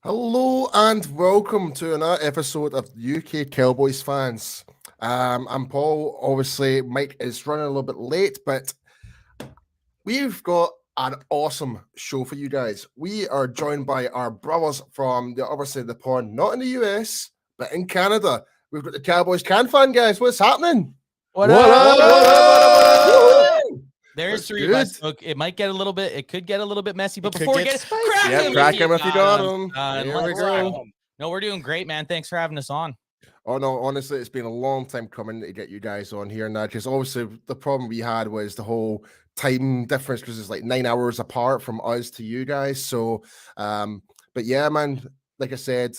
Hello and welcome to another episode of UK Cowboys Fans. I'm Paul. Obviously, Mike is running a little bit late, but we've got an awesome show for you guys. We are joined by our brothers from the other side of the pond, not in the US, but in Canada. We've got the Cowboys Can fan guys. What's happening? What up? There's That's three good. of us. Look, it might get a little bit. It could get a little bit messy. But It could before we get get spicy. crack Yep, him crack him if you got him. There we let's go. go. No, we're doing great, man. Thanks for having us on. Oh no, honestly, it's been a long time coming to get you guys on here now. Because obviously the problem we had was the whole time difference because it's like 9 hours apart from us to you guys. So, but yeah, man, like I said,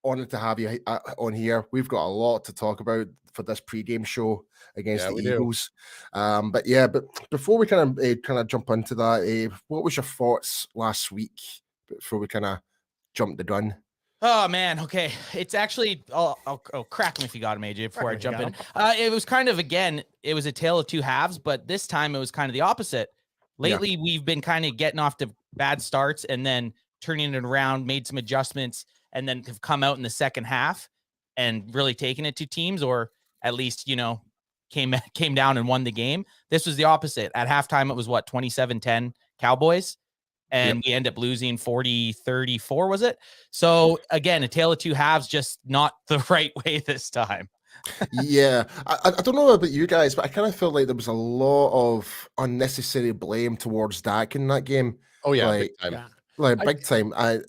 honored to have you on here. We've got a lot to talk about for this pregame show against the Eagles. But yeah, but before we kind of jump into that, what was your thoughts last week before we kind of jump the gun? Oh man, okay. It's actually I'll crack him if you got him, AJ, before I jump in. It was kind of it was a tale of two halves, but this time it was kind of the opposite. Lately, we've been kind of getting off to bad starts and then turning it around, made some adjustments, and then have come out in the second half and really taken it to teams, or at least, came down and won the game. This was the opposite. At halftime, it was 27-10 Cowboys. And we end up losing 40-34, was it? So, again, a tale of two halves, just not the right way this time. Yeah. I don't know about you guys, but I kind of feel like there was a lot of unnecessary blame towards Dak in that game. Oh, yeah, like, big time. Yeah. Like, big time. I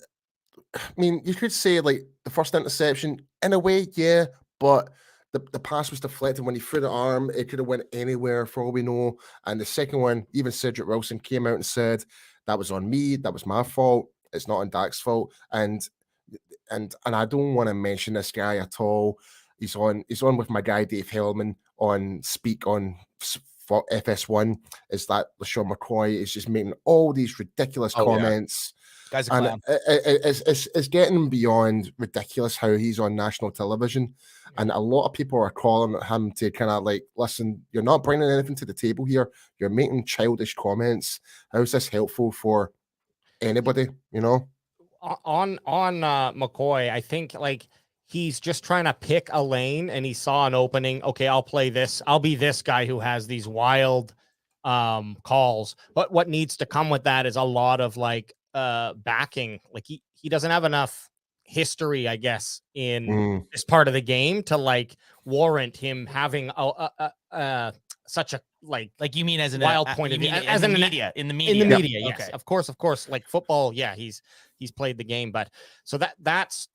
mean, you could say, like, the first interception, in a way, yeah, but the pass was deflected when he threw the arm. It could have went anywhere for all we know. And the second one, even Cedric Wilson came out and said, that was on me. That was my fault. It's not on Dak's fault. And I don't want to mention this guy at all. He's on with my guy Dave Hellman on Speak on FS1. Is that LaShawn McCoy is just making all these ridiculous comments. Yeah. Guy's a clown. It's getting beyond ridiculous how he's on national television. And a lot of people are calling him to kind of like, listen, you're not bringing anything to the table here. You're making childish comments. How is this helpful for anybody, On McCoy, I think like he's just trying to pick a lane and he saw an opening. Okay, I'll play this. I'll be this guy who has these wild calls. But what needs to come with that is a lot of like backing. Like he doesn't have enough history, I guess, in this part of the game to like warrant him having such a like you mean as an wild point of view as in the media. Yes, Okay. of course, like football, yeah, he's played the game, but so that's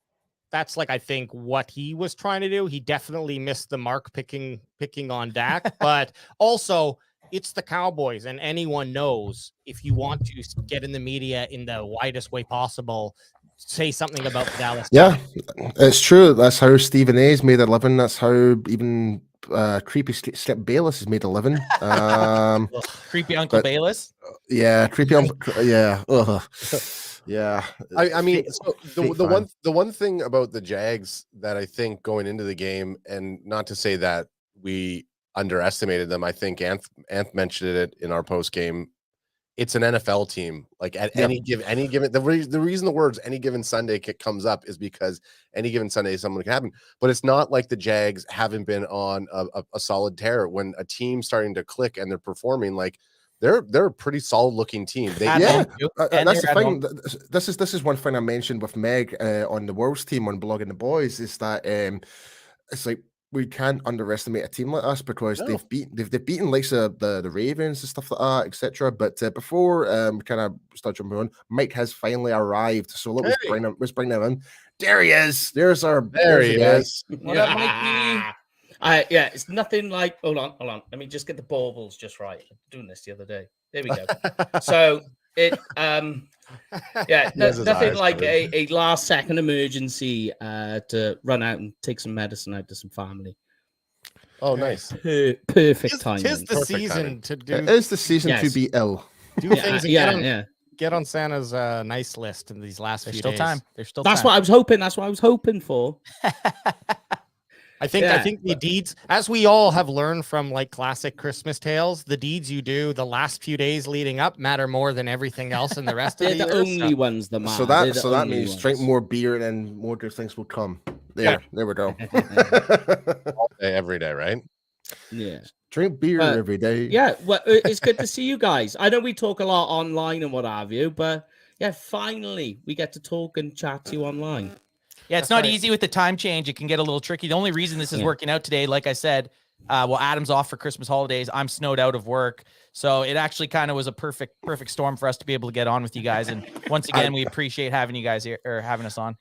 like I think what he was trying to do. He definitely missed the mark picking on Dak, but also it's the Cowboys, and anyone knows if you want to get in the media in the widest way possible, say something about the Dallas. Yeah, it's true. That's how Stephen A's made a living. That's how even creepy Skip Bayless has made a living. Creepy Uncle Bayless. Yeah, creepy Uncle. Yeah. Yeah. I mean, so the one thing about the Jags that I think going into the game, and not to say that we underestimated them, I think Anth mentioned it in our post game. It's an NFL team. Like at any given the reason the words any given Sunday comes up is because any given Sunday something can happen. But it's not like the Jags haven't been on a solid tear. When a team's starting to click and they're performing, like they're a pretty solid looking team. That's the thing. This is one thing I mentioned with Meg on the Wolves team on Blogging the Boys is that it's like we can't underestimate a team like us because they've beaten like the Ravens and stuff like that, etc. But before we kind of start jumping on, Mike has finally arrived. So let's bring him in. There he is. There he is. What up, Mikey? Yeah, it's nothing like. Hold on. Let me just get the baubles just right. I'm doing this the other day. There we go. So it nothing like a last second emergency to run out and take some medicine out to some family. Oh, nice. Perfect timing. Tis the season to do. It is the season to be ill. Do things. Get on Santa's nice list in these last few days. There's still time. That's what I was hoping. That's what I was hoping for. I think the deeds, as we all have learned from like classic Christmas tales, the deeds you do the last few days leading up matter more than everything else in the rest of They're the the year. only ones that matter. So that means drink more beer and more good things will come. There we go. All day, every day, right? Yeah. Drink beer every day. Yeah, well, it's good to see you guys. I know we talk a lot online and what have you, but yeah, finally we get to talk and chat to you online. Yeah, it's not easy with the time change. It can get a little tricky. The only reason this is working out today, like I said, well, Adam's off for Christmas holidays. I'm snowed out of work. So it actually kind of was a perfect storm for us to be able to get on with you guys. And once again, we appreciate having you guys here or having us on.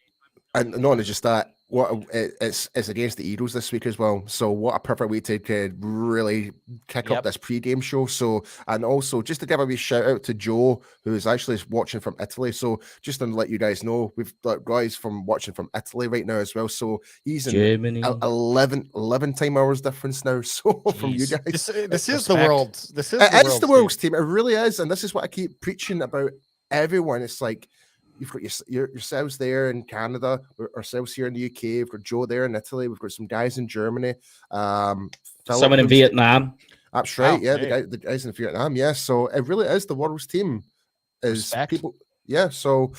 And not only just that, it's against the Eagles this week as well. So what a perfect way to really kick up this pre-game show. So, and also just to give a wee shout out to Joe, who is actually watching from Italy. So just to let you guys know, we've got guys from watching from Italy right now as well. So he's in Germany. 11 time hours difference now. So from you guys, this is the world's. This is the world's team. It really is, and this is what I keep preaching about everyone. It's like, you've got yourselves there in Canada, ourselves here in the UK. We've got Joe there in Italy. We've got some guys in Germany. Someone in Vietnam. That's right. The guys in Vietnam. Yeah. So it really is the world's team. People. Yeah. So,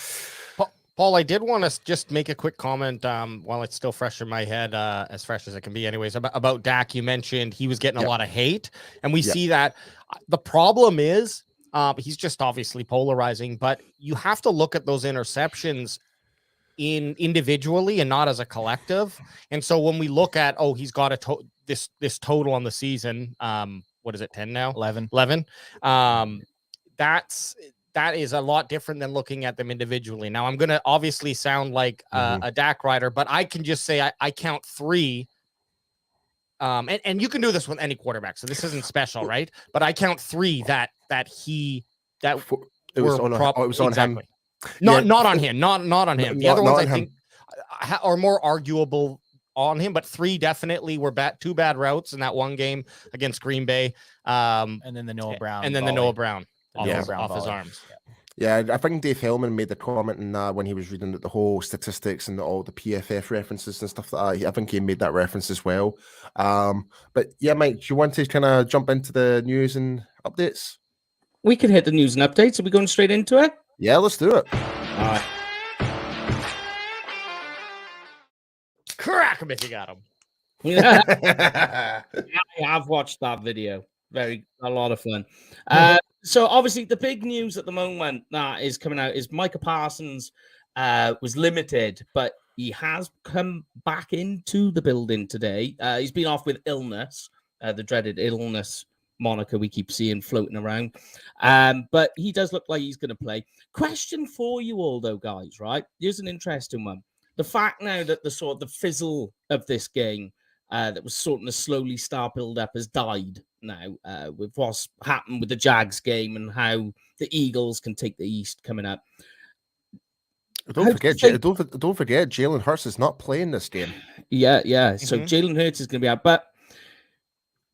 Paul, I did want to just make a quick comment while it's still fresh in my head, as fresh as it can be, anyways. About Dak, you mentioned he was getting a lot of hate, and we see that. The problem is, he's just obviously polarizing, but you have to look at those interceptions individually and not as a collective. And so when we look at, he's got this total on the season, what is it, 10 now? 11. That is a lot different than looking at them individually. Now I'm going to obviously sound like a Dak rider, but I can just say I count 3. And you can do this with any quarterback, so this isn't special, right? But I count 3 that it was on him. Not on him. Not on him. The other ones I think are more arguable on him, but 3 definitely were 2 bad routes in that one game against Green Bay. And then the Noah Brown. And then the Noah Brown off his arms. Yeah, I think Dave Hellman made the comment in when he was reading the whole statistics and all the PFF references and stuff like that. I think he made that reference as well. But yeah, Mike, do you want to kind of jump into the news and updates? We can hit the news and updates. Are we going straight into it? Yeah, let's do it. All right. Crack him if you got him. I have watched that video. A lot of fun. So obviously the big news at the moment that is coming out is Micah Parsons was limited, but he has come back into the building today. He's been off with illness, the dreaded illness moniker we keep seeing floating around. But he does look like he's going to play. Question for you all though, guys, right? Here's an interesting one. The fact now that the fizzle of this game that was sort of slowly start build up has died now with what's happened with the Jags game and how the Eagles can take the East coming up. Don't forget Jalen Hurts is not playing this game. Yeah. So Jalen Hurts is going to be out. But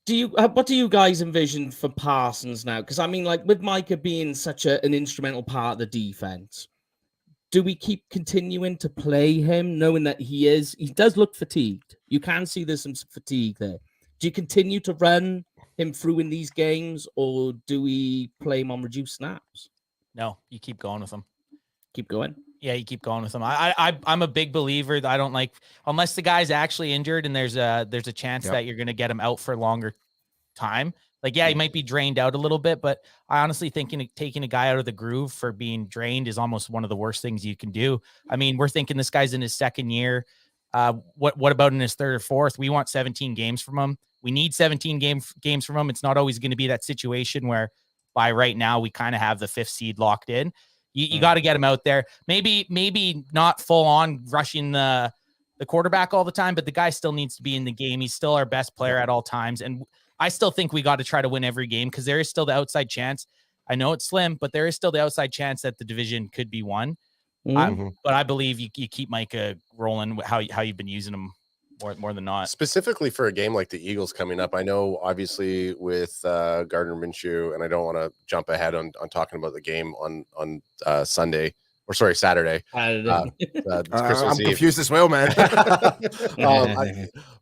what do you guys envision for Parsons now? Because I mean, like with Micah being such an instrumental part of the defense, do we keep continuing to play him, knowing that he does look fatigued? You can see there's some fatigue there. Do you continue to run him through in these games, or do we play him on reduced snaps? No, you keep going with him. Keep going. Yeah, you keep going with him. I'm a big believer that I don't like, unless the guy's actually injured and there's a chance that you're going to get him out for longer time. Like, yeah, he might be drained out a little bit, but I honestly think taking a guy out of the groove for being drained is almost one of the worst things you can do. I mean, we're thinking this guy's in his second year. What about in his third or fourth? We want 17 games from him. We need 17 games from him. It's not always going to be that situation where by right now we kind of have the 5th seed locked in. You got to get him out there. Maybe not full on rushing the quarterback all the time, but the guy still needs to be in the game. He's still our best player at all times. And I still think we got to try to win every game because there is still the outside chance. I know it's slim, but there is still the outside chance that the division could be won. But I believe you keep Micah rolling how you've been using him more than not. Specifically for a game like the Eagles coming up, I know obviously with Gardner Minshew, and I don't want to jump ahead on talking about the game on Sunday or sorry, Saturday. It's Christmas I'm Eve. confused as well, man.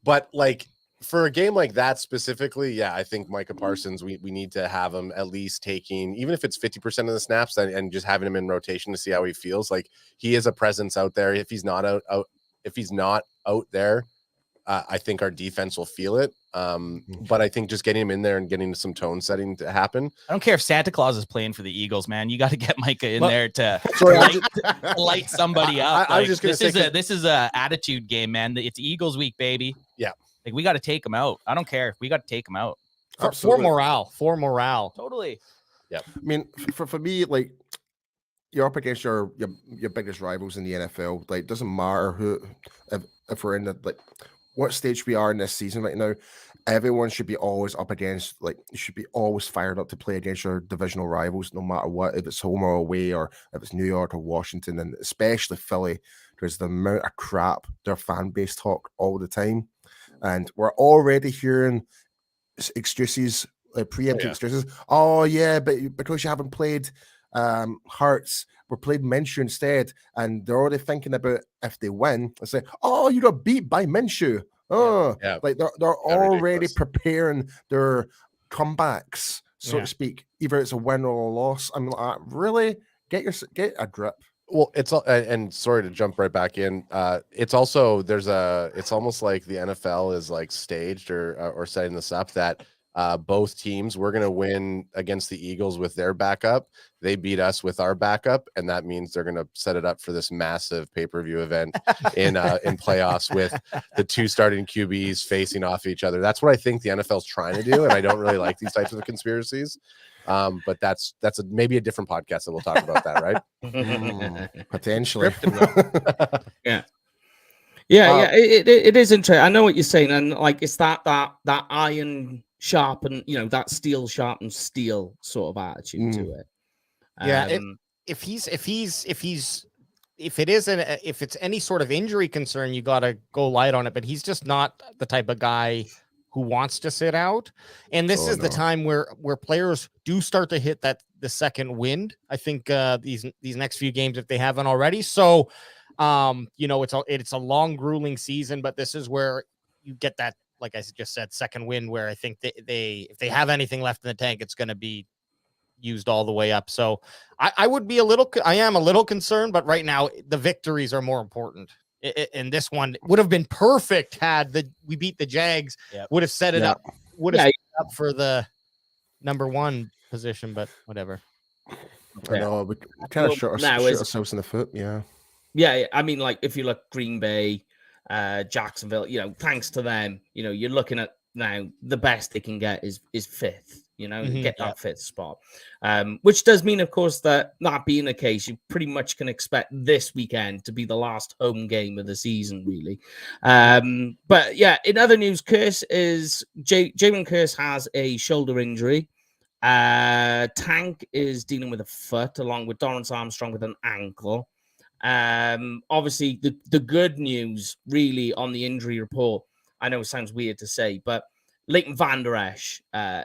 But like for a game like that specifically, yeah, I think Micah Parsons, we need to have him at least taking, even if it's 50% of the snaps, and just having him in rotation to see how he feels. Like he is a presence out there. If he's not out there, I think our defense will feel it. But I think just getting him in there and getting some tone setting to happen. I don't care if Santa Claus is playing for the Eagles, man. You got to get Micah in there to light somebody up. I was just going to say, this is a attitude game, man. It's Eagles week, baby. Yeah. Like we got to take him out. I don't care. We got to take him out. For morale. Totally. Yeah. I mean, for me, like you're up against your biggest rivals in the NFL. Like, doesn't matter who, if we're in the like what stage we are in this season right now. Everyone should be always up against, like, you should be always fired up to play against your divisional rivals, no matter what, if it's home or away, or if it's New York or Washington, and especially Philly, because the amount of crap their fan base talk all the time. And we're already hearing excuses, preemptive excuses. Oh, yeah, but because you haven't played Hurts, we played Minshew instead. And they're already thinking about if they win, they say, oh, you got beat by Minshew. Oh, like they're already preparing their comebacks, so to speak. Either it's a win or a loss. I'm like, really get a grip. Well, it's and sorry to jump right back in. It's also it's almost like the NFL is like staged or setting this up that both teams, we're going to win against the Eagles with their backup. They beat us with our backup, and that means they're going to set it up for this massive pay-per-view event in playoffs with the two starting QBs facing off each other. That's what I think the NFL is trying to do, and I don't really like these types of conspiracies. But that's maybe a different podcast that we'll talk about that, right? Potentially. Yeah. It is interesting. I know what you're saying, and like it's that iron sharpen, that steel sharpens steel sort of attitude to it. Yeah, if it's any sort of injury concern, you got to go light on it. But he's just not the type of guy who wants to sit out. And this is the time where players do start to hit the second wind. I think these next few games, if they haven't already. So, it's a long, grueling season, but this is where you get that, like I just said, second wind, where I think if they have anything left in the tank, it's going to be used all the way up. So I am a little concerned, but right now the victories are more important. And this one would have been perfect had we beat the Jags, would have set it up, set it up for the number one position, but whatever. I know, we kind of shot ourselves in the foot. Yeah. I mean, like if you look Green Bay, Jacksonville, thanks to them, you're looking at now the best they can get is fifth, get that fifth spot. Which does mean, of course, that being the case, you pretty much can expect this weekend to be the last home game of the season, really. But yeah, in other news, Jamin Curse has a shoulder injury. Tank is dealing with a foot, along with Dorrance Armstrong with an ankle. Obviously the good news really on the injury report, I know it sounds weird to say, but Leighton Vander Esch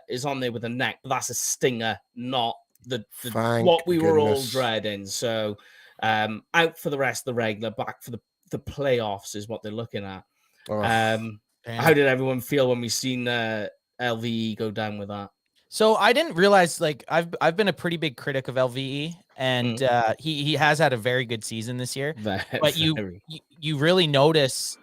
is on there with a neck, but that's a stinger, not the what we were all dreading. So out for the rest of the regular, back for the playoffs is what they're looking at. How did everyone feel when we seen LVE go down with that? So I didn't realize, like, I've been a pretty big critic of LVE, and he has had a very good season this year. But you really notice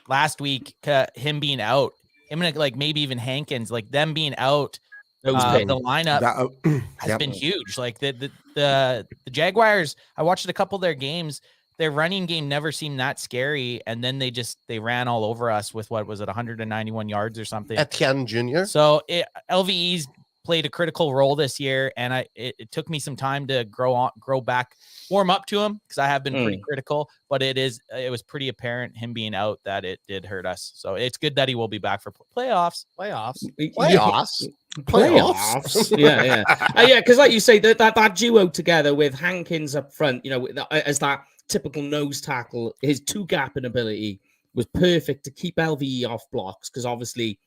last week him being out, him and like maybe even Hankins, like them being out. The lineup has been huge. Like the Jaguars, I watched a couple of their games. Their running game never seemed that scary, and then they ran all over us with, what was it, 191 yards or something. Etienne Jr. So LVE's played a critical role this year, and it took me some time to grow back, warm up to him, because I have been pretty critical, but it was pretty apparent, him being out, that it did hurt us. So it's good that he will be back for playoffs. Yeah, because like you say, that duo together with Hankins up front, as that typical nose tackle, his two gapping ability was perfect to keep LVE off blocks, because obviously,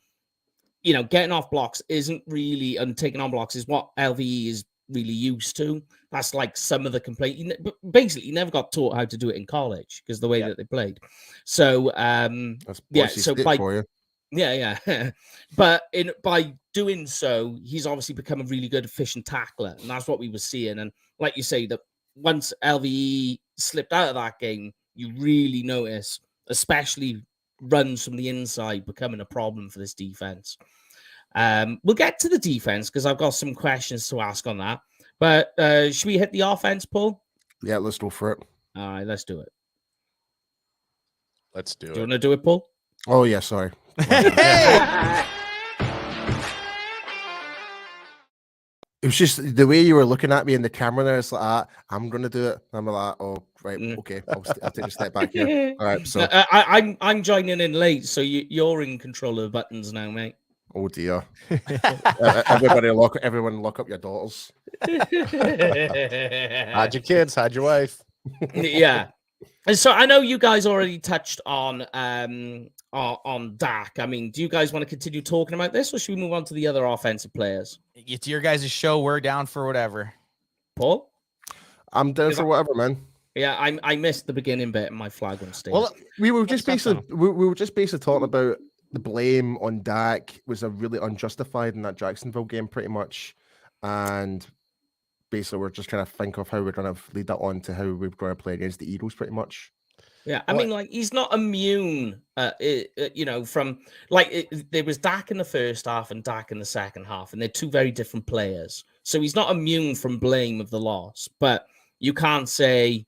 getting off blocks isn't really, and taking on blocks is what LVE is really used to. That's like some of the complaint. Basically, he never got taught how to do it in college because the way that they played. So, That's yeah. Boise So State for you. yeah. But by doing so, he's obviously become a really good efficient tackler, and that's what we were seeing. And like you say, that once LVE slipped out of that game, you really notice, especially runs from the inside, becoming a problem for this defense. We'll get to the defense because I've got some questions to ask on that. But should we hit the offense, Paul? Yeah, let's go for it. All right, let's do it. Let's do Do it. you want to do it, Paul? Oh yeah, sorry. It was just the way you were looking at me in the camera there. It's like, I'm going to do it. I'm like, oh, right. Okay. I'll take a step back here. All right. So I'm joining in late. So you're in control of the buttons now, mate. oh dear. Everyone lock up your daughters. Hide your kids, hide your wife. Yeah. And so I know you guys already touched on Dak. I mean, do you guys want to continue talking about this, or should we move on to the other offensive players? It's your guys' show. We're down for whatever. Paul? I'm down for whatever, man. Yeah, I missed the beginning bit and my flag on stage. Well, we were just basically talking about the blame on Dak was a really unjustified in that Jacksonville game, pretty much, and basically we're just trying to think of how we're going to lead that on to how we're going to play against the Eagles, pretty much. Yeah, I mean, like, he's not immune, from, like, there was Dak in the first half and Dak in the second half, and they're two very different players. So he's not immune from blame of the loss, but you can't say...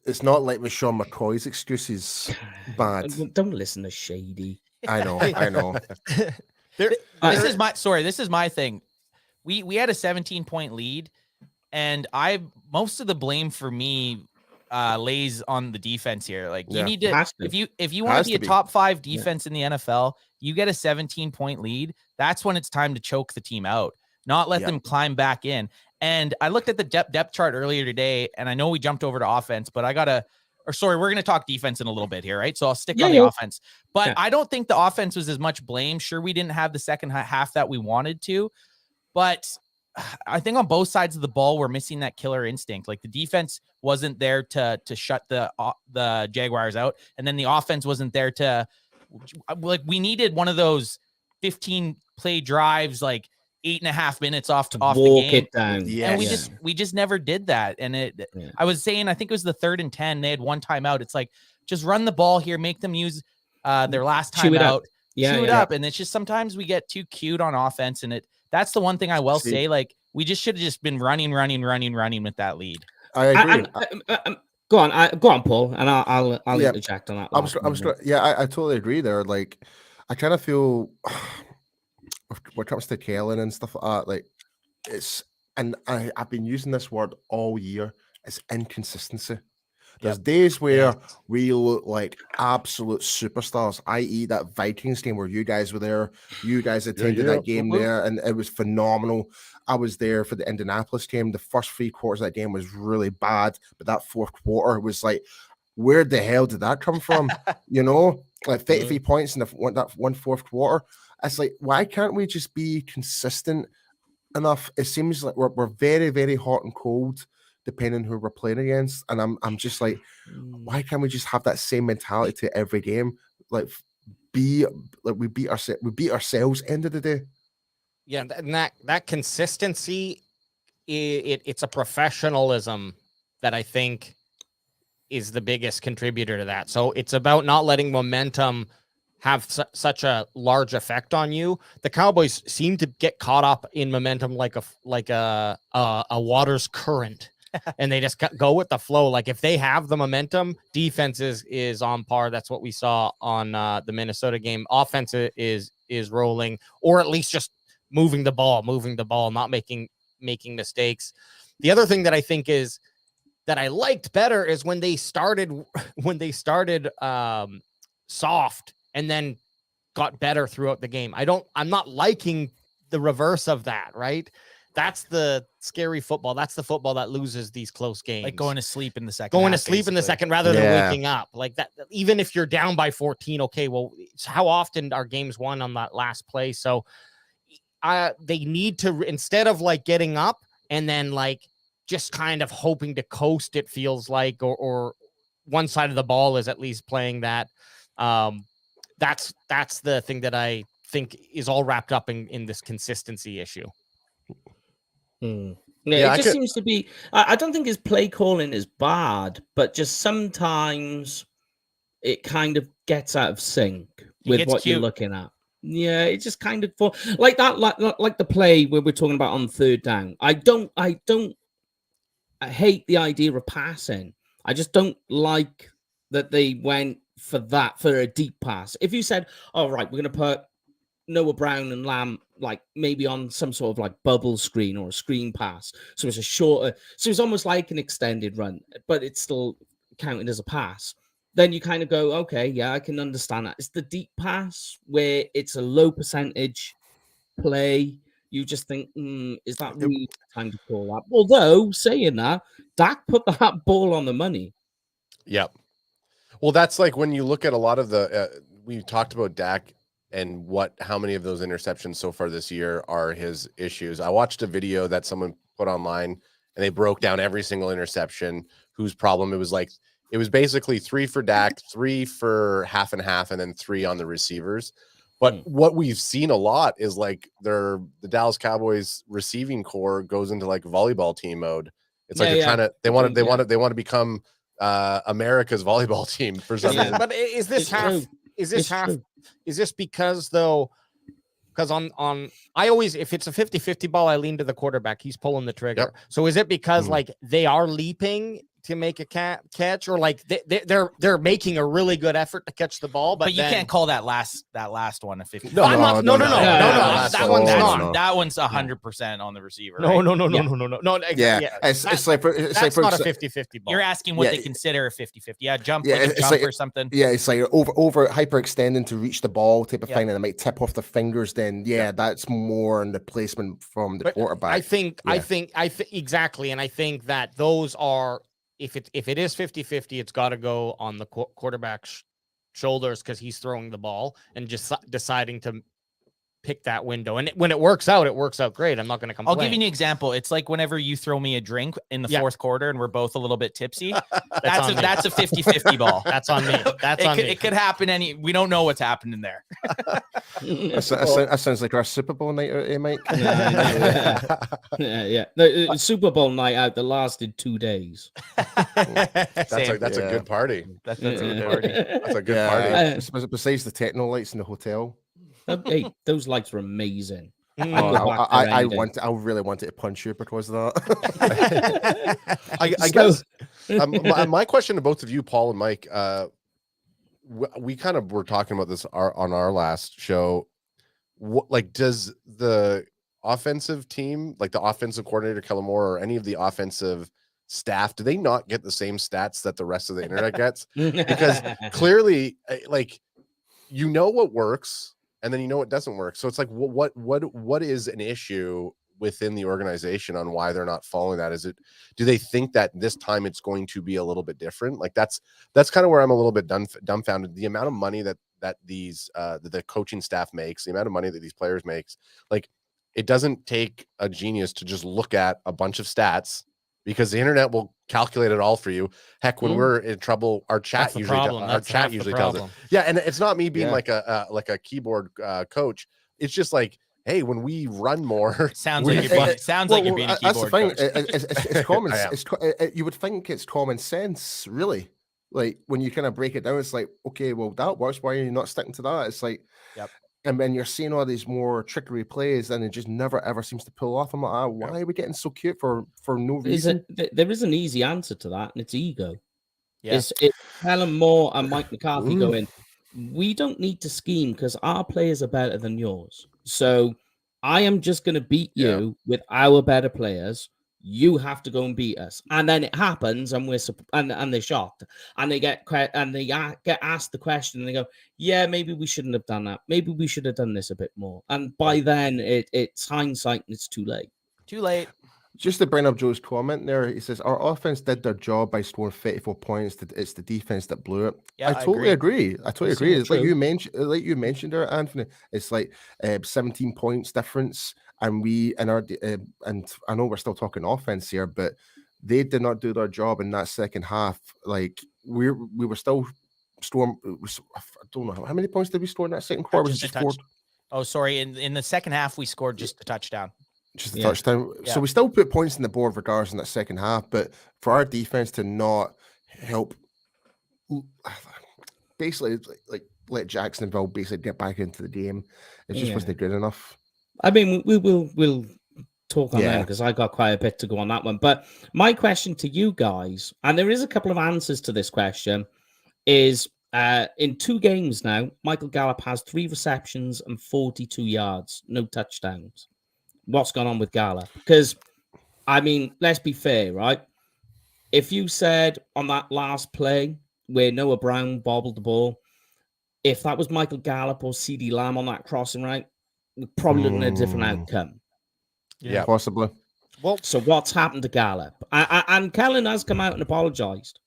It's not like with Sean McCoy's excuses bad. Don't listen to Shady. I know. This is my thing. We had a 17-point lead, and most of the blame for me lays on the defense here. Like, you need to, if you want to be a top 5 defense in the NFL, you get a 17-point lead. That's when it's time to choke the team out, not let them climb back in. And I looked at the depth chart earlier today, and I know we jumped over to offense, but we're going to talk defense in a little bit here, right? So I'll stick on the offense. But I don't think the offense was as much blame. Sure, we didn't have the second half that we wanted to, but I think on both sides of the ball, we're missing that killer instinct. Like, the defense wasn't there to shut the Jaguars out, and then the offense wasn't there to, like, we needed one of those 15-play drives, like 8.5 minutes off the game. It down. Yeah, and we just never did that. And I was saying, I think it was the 3rd and 10. They had one timeout. It's like, just run the ball here, make them use their last timeout, chew it up. And it's just sometimes we get too cute on offense, and that's the one thing I will say. Like, we just should have just been running with that lead. I agree. Go on, Paul, and I'll interject on that. I totally agree there. Like, I kind of feel when it comes to Kellen and stuff like that, like, I've been using this word all year. It's inconsistency. There's days where we look like absolute superstars, i.e. that Vikings game where you guys were there. You guys attended that game there, and it was phenomenal. I was there for the Indianapolis game. The first 3 quarters of that game was really bad, but that 4th quarter was like, where the hell did that come from? Like 33 points in that 1/4 quarter. It's like, why can't we just be consistent enough? It seems like we're very, very hot and cold depending who we're playing against. And I'm just like, why can't we just have that same mentality to every game? Like, we beat ourselves end of the day. Yeah, and that consistency, it's a professionalism that I think is the biggest contributor to that. So it's about not letting momentum have such a large effect on you. The Cowboys seem to get caught up in momentum like a water's current. And they just go with the flow. Like, if they have the momentum, defense is on par. That's what we saw on the Minnesota game. Offense is rolling, or at least just moving the ball, not making mistakes. The other thing that I think is that I liked better is when they started soft and then got better throughout the game. I'm not liking the reverse of that, right? That's the scary football. That's the football that loses these close games. Like going to sleep in the second. In the second rather than waking up. Like that, even if you're down by 14, okay, well, how often are games won on that last play? So they need to, instead of like getting up, and then like just kind of hoping to coast, it feels like, or one side of the ball is at least playing that. That's the thing that I think is all wrapped up in this consistency issue. Yeah, it just seems to be. I don't think his play calling is bad, but just sometimes it kind of gets out of sync with what you're looking at. Yeah, it just kind of like that, like the play where we're talking about on third down. I hate the idea of passing. I just don't like that they went for a deep pass. If you said, "All right, we're going to put Noah Brown and Lamb like maybe on some sort of like bubble screen or a screen pass," so it's a shorter, so it's almost like an extended run, but it's still counted as a pass. Then you kind of go, okay, yeah, I can understand that. It's the deep pass where it's a low percentage play. You just think, is that really time to call that? Although saying that, Dak put that ball on the money. Yep. Well, that's like when you look at a lot of the we talked about Dak and how many of those interceptions so far this year are his issues. I watched a video that someone put online and they broke down every single interception, whose problem it was. Like, it was basically 3 for Dak, 3 for half and half, and then 3 on the receivers. But what we've seen a lot is like the Dallas Cowboys receiving core goes into like volleyball team mode. It's like they want to become America's volleyball team for some reason. But is this because though? Because on I always, if it's a 50-50 ball, I lean to the quarterback. He's pulling the trigger. Yep. So is it because like they are leaping to make a catch, or like they're making a really good effort to catch the ball, but you can't call that last one a 50. No. That one's not. That one's 100% on the receiver. No. Yeah. It's like not a 50-50 ball. You're asking what they consider a 50-50. Yeah, jump or something. Yeah, it's like over hyperextending to reach the ball type of thing, and it might tip off the fingers. Then that's more in the placement from the quarterback. I think exactly, and I think that those are. If it is 50-50, it's got to go on the quarterback's shoulders because he's throwing the ball and just deciding to pick that window. And when it works out great. I'm not going to complain. I'll give you an example. It's like whenever you throw me a drink in the fourth quarter and we're both a little bit tipsy. That's a 50-50 ball. That's on me. It could happen. We don't know what's happening there. That sounds like our Super Bowl night out, Mike. Yeah. The Super Bowl night out that lasted 2 days. That's a good party. That's a good party. That's a good party. Besides the techno lights in the hotel. Hey, those lights were amazing. I really wanted to punch you because of that. I guess my question to both of you, Paul and Mike, we kind of were talking about this on our last show. Like, does the offensive team, like the offensive coordinator, Kellen Moore, or any of the offensive staff, do they not get the same stats that the rest of the internet gets? Because clearly, like, you know what works, and then you know what doesn't work. So it's like, what is an issue within the organization on why they're not following that? Do they think that this time it's going to be a little bit different? Like, that's kind of where I'm a little bit dumbfounded. The amount of money that these the coaching staff makes, the amount of money that these players makes, like, it doesn't take a genius to just look at a bunch of stats, because the internet will calculate it all for you. Heck, when we're in trouble, our chat usually tells it. Yeah, and it's not me being like a keyboard coach. It's just like, hey, when we run more, sounds like you're being a keyboard coach. It's common. You would think it's common sense, really. Like, when you kind of break it down, it's like, okay, well, that works. Why are you not sticking to that? It's like, and then you're seeing all these more trickery plays, and it just never ever seems to pull off. I'm like, why are we getting so cute for no reason? There is an easy answer to that, and it's ego. Yeah. It's Helen Moore and Mike McCarthy going, we don't need to scheme because our players are better than yours. So I am just going to beat you with our better players. You have to go and beat us, and then it happens, and they're shocked, and they get asked the question, and they go, "Yeah, maybe we shouldn't have done that. Maybe we should have done this a bit more." And by then, it's hindsight, and it's too late. Too late. Just to bring up Joe's comment there, he says, our offense did their job by scoring 34 points. It's the defense that blew it. Yeah, I totally agree. It's true. like you mentioned there, Anthony. It's like 17 points difference. and and I know we're still talking offense here, but they did not do their job in that second half. Like we were still storm. I don't know how many points did we score in that second quarter. Was it just four? Oh, sorry. In the second half, we scored just a touchdown. Just a touchdown. Yeah. So we still put points in the board regardless in that second half, but for our defense to not help, basically like let Jacksonville basically get back into the game, it just wasn't good enough. I mean, we'll talk on that because I got quite a bit to go on that one. But my question to you guys, and there is a couple of answers to this question, is in 2 games now, Michael Gallup has 3 receptions and 42 yards, no touchdowns. What's gone on with Gallup? Because, I mean, let's be fair, right? If you said on that last play where Noah Brown bobbled the ball, if that was Michael Gallup or CeeDee Lamb on that crossing, right, we're probably looking at a different outcome. Yeah, possibly. Well, so what's happened to Gallup? And Kellen has come out and apologized.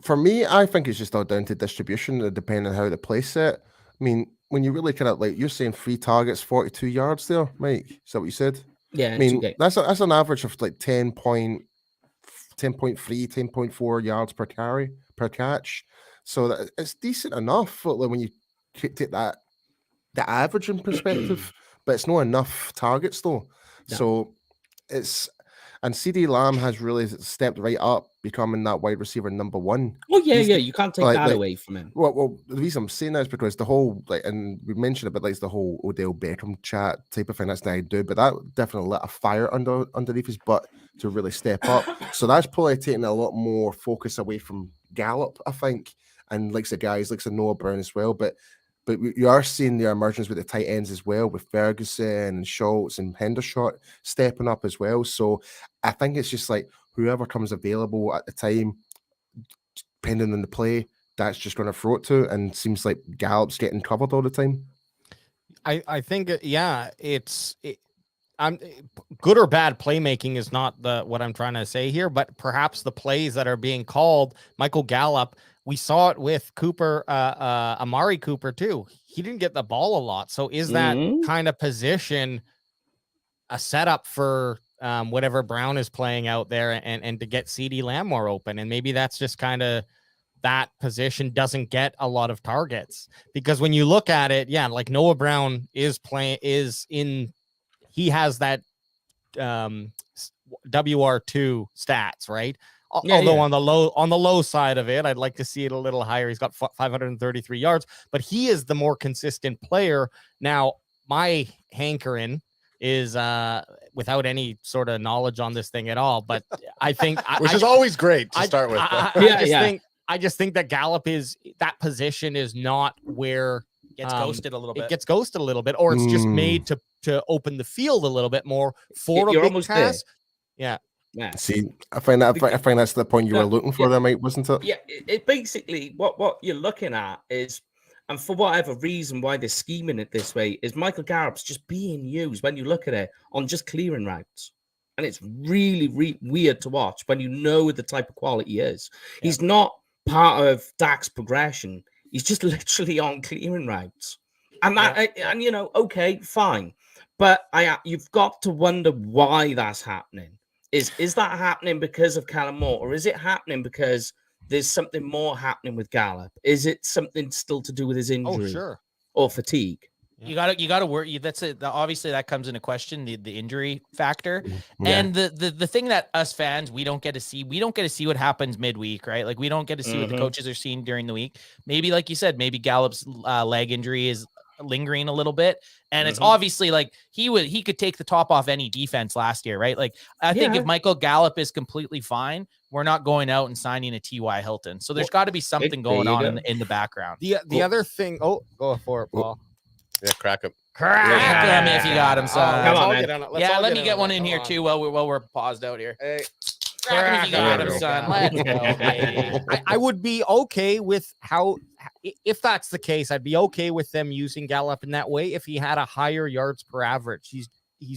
For me, I think it's just all down to distribution, depending on how they place it. I mean, when you really kind of like, you're saying 3 targets, 42 yards there, Mike. Is that what you said? Yeah. I mean, that's an average of like 10.3, 10.4 yards per catch. So it's decent enough when you take that the average in perspective, but it's not enough targets though. No. So and CeeDee Lamb has really stepped right up, becoming that wide receiver number 1. Oh yeah, you can't take that away from him. Well, the reason I'm saying that is because the whole and we mentioned a bit like the whole Odell Beckham chat type of thing. That's what I do, but that definitely lit a fire underneath his butt to really step up. So that's probably taking a lot more focus away from Gallup, I think, and like the guys like Noah Brown as well, but you are seeing the emergence with the tight ends as well, with Ferguson and Schultz and Hendershot stepping up as well. So I think it's just like whoever comes available at the time, depending on the play, that's just going to throw it to. And seems like Gallup's getting covered all the time. I think, I'm good or bad playmaking is not what I'm trying to say here, but perhaps the plays that are being called, Michael Gallup, we saw it with Cooper, Amari Cooper too. He didn't get the ball a lot. So is that kind of position a setup for whatever Brown is playing out there and to get CeeDee Lamb more open? And maybe that's just kind of that position doesn't get a lot of targets, because when you look at it, like Noah Brown he has that WR2 stats, right? Although on the low side of it, I'd like to see it a little higher. He's got 533 yards, but he is the more consistent player. Now, my hankering is without any sort of knowledge on this thing at all, but I think which is always great to start with. I just think that Gallup that position is not where gets ghosted a little bit. It gets ghosted a little bit, or it's just made to open the field a little bit more for a big pass. Yeah. See, I find that's the point you were looking for there, mate, wasn't it? Yeah, it basically what you're looking at is, and for whatever reason why they're scheming it this way, is Michael Gallup's just being used when you look at it on just clearing routes. And it's really weird to watch when you know the type of quality he is. Yeah. He's not part of Dak's progression. He's just literally on clearing routes. And okay, fine. But you've got to wonder why that's happening. Is that happening because of Callum Moore, or is it happening because there's something more happening with Gallup? Is it something still to do with his injury or fatigue? You gotta worry. That's it. Obviously, that comes into question, the injury factor, and the thing that us fans we don't get to see what happens midweek, right? Like we don't get to see what the coaches are seeing during the week. Maybe, like you said, maybe Gallup's leg injury is lingering a little bit, and it's obviously like he could take the top off any defense last year, right? Like I think if Michael Gallup is completely fine, we're not going out and signing a T.Y. Hilton. So there's got to be something going on in the background. The other thing, go for it, Paul. Yeah, crack him. Crack him if you got him, son. Come on, man. Let me get one in here too while we're paused out here. Hey. Crack him if you got him, son. Let's go, baby. I would be okay with if that's the case, I'd be okay with them using Gallup in that way if he had a higher yards per average. He's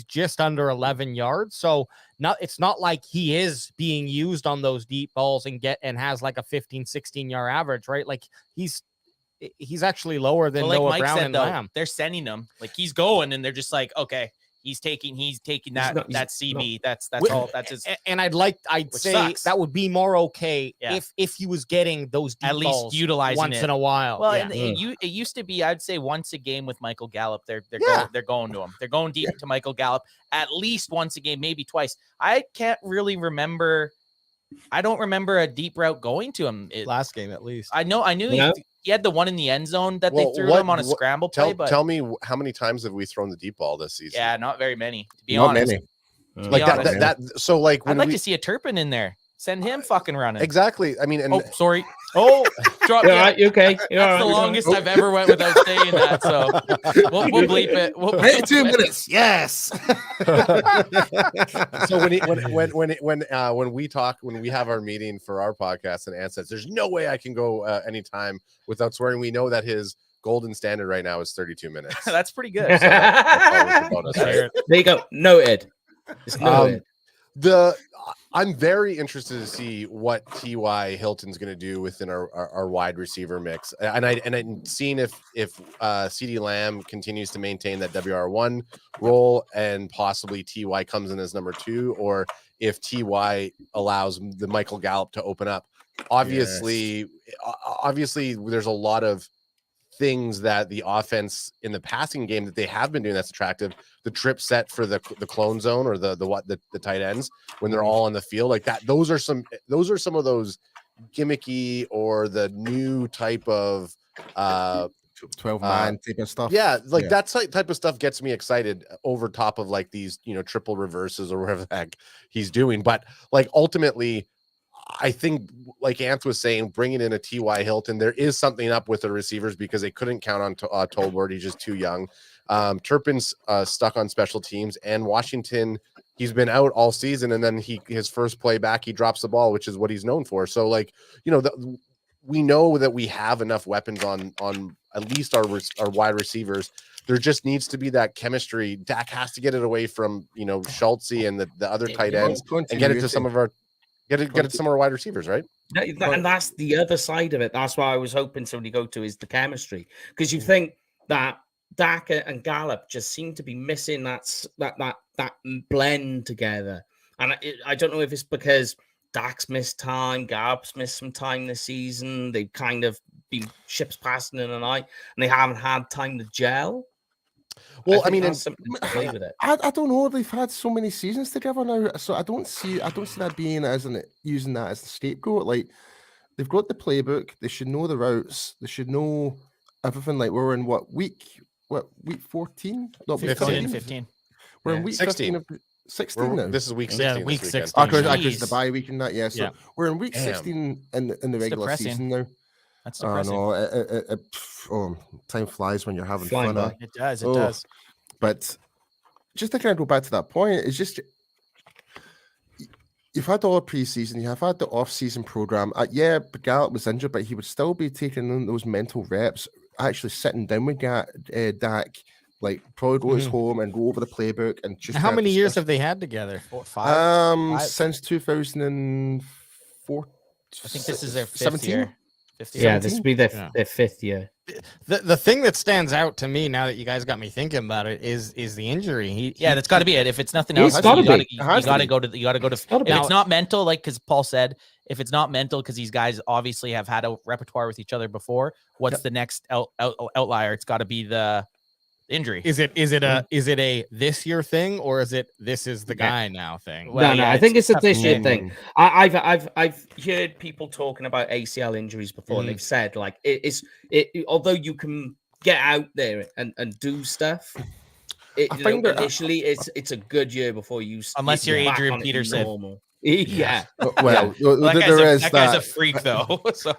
just under 11 yards, so it's not like he is being used on those deep balls and has like a 15-16 yard average, right? Like he's actually lower than like Noah Mike Brown said, and though, Lamb. they're sending him like he's going, and they're just like, okay, he's taking that CB. That's all. That's his. And I'd say sucks. that would be more okay if he was getting those deep at least balls utilizing once it in a while. Well, and it used to be, I'd say once a game with Michael Gallup. They're going to him. They're going deep to Michael Gallup at least once a game, maybe twice. I can't really remember. I don't remember a deep route going to him last game at least. I knew he had the one in the end zone that they threw him on a scramble play. But tell me how many times have we thrown the deep ball this season? Yeah, not very many. To be honest, like that. So like, I'd like to see a Turpin in there. Send him fucking running. Exactly. I mean, and sorry. Oh, drop. You're right, you okay? That's the longest I've ever went without saying that. So we'll bleep it. We'll bleep 2 minutes. Yes. So when we have our meeting for our podcast, and Ann says, "There's no way I can go anytime without swearing," we know that his golden standard right now is 32 minutes. That's pretty good. So that's bonus, right? There you go. Noted. It's noted. I'm very interested to see what T.Y. Hilton's going to do within our wide receiver mix, and I'm seeing if CeeDee Lamb continues to maintain that WR1 role, and possibly T.Y. comes in as number 2, or if T.Y. allows the Michael Gallup to open up. Obviously, there's a lot of things that the offense in the passing game that they have been doing that's attractive. The trip set for the clone zone, or the tight ends when they're all on the field like that. Those are some of those gimmicky or the new type of 12-man type of stuff. Yeah, like that type of stuff gets me excited over top of like these, triple reverses or whatever the heck he's doing. But like ultimately, I think, like Anth was saying, bringing in a T.Y. Hilton, there is something up with the receivers because they couldn't count on Tolbert. He's just too young. Turpin's stuck on special teams, and Washington, he's been out all season, and then his first play back, he drops the ball, which is what he's known for. So, like, we know that we have enough weapons on at least our wide receivers. There just needs to be that chemistry. Dak has to get it away from Schultz and the other tight ends and get it to some of our. Get it to some of our wide receivers, right? And that's the other side of it. That's why I was hoping somebody go to is the chemistry, because you think that Dak and Gallup just seem to be missing that blend together. And I don't know if it's because Dak's missed time, Gallup's missed some time this season. They've kind of been ships passing in the night, and they haven't had time to gel. Well, I mean, with it. I don't know. They've had so many seasons together now, so I don't see that being using that as the scapegoat. Like, they've got the playbook. They should know the routes. They should know everything. Like, we're in week 14? Not 15. We're in week 16. 15 of 16 now. This is week 16. Yeah, week 16. Because the bye week and that. Yeah, so we're in week 16 in the regular season now. That's depressing. Time flies when you're having Flying fun. by. It does. It does. But just to kind of go back to that point, it's just you've had all the preseason, you have had the off-season program. Gallup was injured, but he would still be taking in those mental reps, actually sitting down with Dak, like probably go to his home and go over the playbook and just. How many years have they had together? 5? Since 2004. I think this is their 5th 17? year. Yeah, this will be their 5th year. The thing that stands out to me now that you guys got me thinking about it is the injury. That's got to be it. If it's nothing else, you got to go to. If it's not mental, like because Paul said, if it's not mental, because these guys obviously have had a repertoire with each other before. What's the next outlier? It's got to be the injury. Is it a this year thing, or is it this is the guy now thing? Well, no, I think it's a this year thing. I've heard people talking about ACL injuries before, and they've said like although you can get out there and do stuff, initially it's a good year before you unless you're Adrian Peterson. Normal. Yeah. Well, that guy's a freak though. So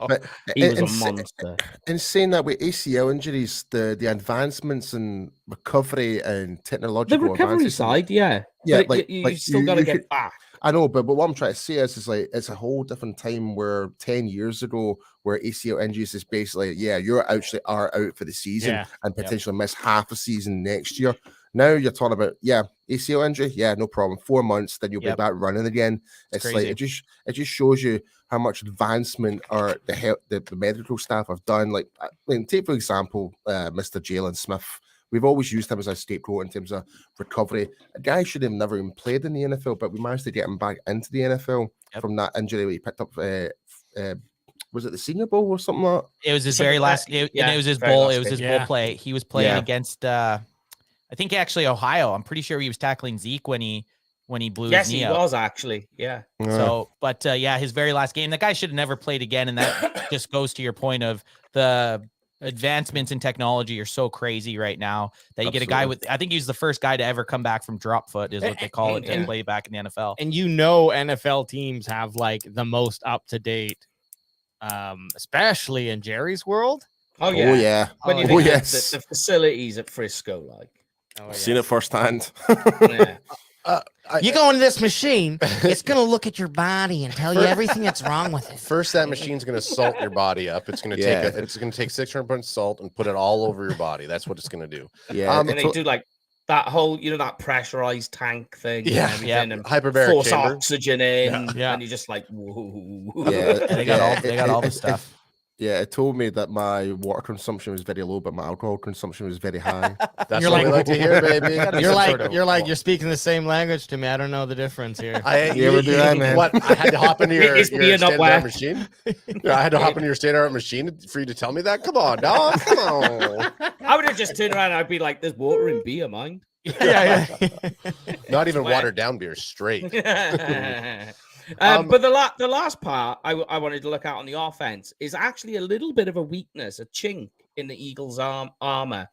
he was a monster. In saying that, with ACL injuries, the advancements in recovery and technological the recovery side, you still got to get back. I know, but what I'm trying to say is like it's a whole different time where 10 years ago, where ACL injuries is basically, you're actually are out for the season and potentially miss half a season next year. Now you're talking about, ACL injury, no problem. 4 months, then you'll be back running again. It's like it just shows you how much advancement or the medical staff have done. Like, I mean, take for example, Mr. Jalen Smith. We've always used him as a scapegoat in terms of recovery. A guy should have never even played in the NFL, but we managed to get him back into the NFL from that injury he picked up. Was it the Senior Bowl or something like that? It was his very last. It was his bowl. It was his bowl play. He was playing against, I think actually Ohio. I'm pretty sure he was tackling Zeke when he blew his knee out. Yes, he was actually. Yeah. So, but his very last game, the guy should have never played again, and that just goes to your point of the advancements in technology are so crazy right now that you get a guy with, I think he was the first guy to ever come back from drop foot, is what they call it, to play back in the NFL. And NFL teams have like the most up to date. Especially in Jerry's world. Oh yeah. When you think yes. The facilities at Frisco, like I've seen it firsthand. You go into this machine, it's gonna look at your body and tell you everything that's wrong with it. First, that machine's gonna salt your body up. It's gonna take 600 pounds of salt and put it all over your body. That's what it's gonna do. Yeah. And they do like that whole, that pressurized tank thing. And hyperbaric force chamber. oxygen in, and you're just like, whoa. Yeah, they got all the stuff. It told me that my water consumption was very low, but my alcohol consumption was very high. That's what we like to hear, baby. You're speaking the same language to me. I don't know the difference here. Man. What? I had to hop into your stand-up machine. I had to hop into your stand-up machine for you to tell me that. Come on, dog. Come on. I would have just turned around and I'd be like, "There's water in beer, mine." Not even watered down beer, straight. But the last part I wanted to look at on the offense is actually a little bit of a weakness, a chink in the Eagles' armor,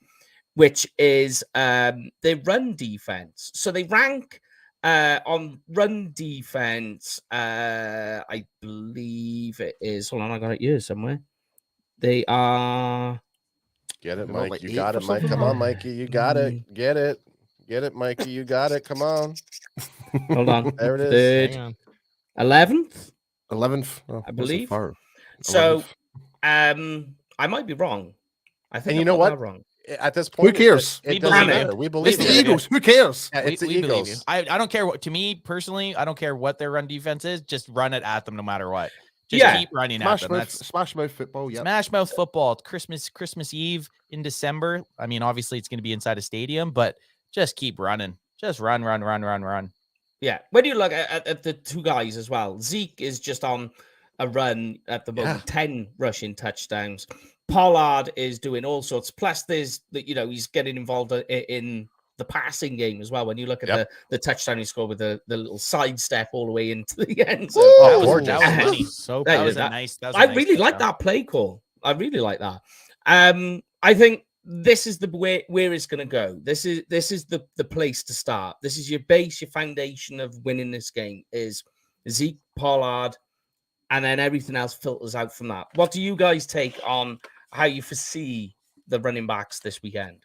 which is their run defense. So they rank on run defense. I believe it is. Hold on, I got it here somewhere. They are. Get it, Mike. Like you got it, Mike. Come on, Mikey. You got it. Get it. Get it, Mikey. You got it. Come on. Hold on. There it is. 11th. 11th, I believe. So, I might be wrong. I think. And you know what? Wrong. At this point, who cares? It doesn't matter. We believe it's the Eagles. Who cares? Yeah, it's the Eagles. I don't care what. To me personally, I don't care what their run defense is. Just run it at them no matter what. Just keep running at them. That's smash mouth football. Yeah, smash mouth football. Christmas Eve in December. I mean, obviously it's going to be inside a stadium, but just keep running. Just run. Yeah. When you look at the two guys as well, Zeke is just on a run at the moment, 10 rushing touchdowns. Pollard is doing all sorts. Plus, there's he's getting involved in the passing game as well. When you look at the touchdown he scored with the little sidestep all the way into the end zone. That was funny. That was a nice. I really like that play call. I really like that. I think this is the way where it's going to go. This is the place to start. This is your base, your foundation of winning this game is Zeke, Pollard, and then everything else filters out from that. What do you guys take on how you foresee the running backs this weekend?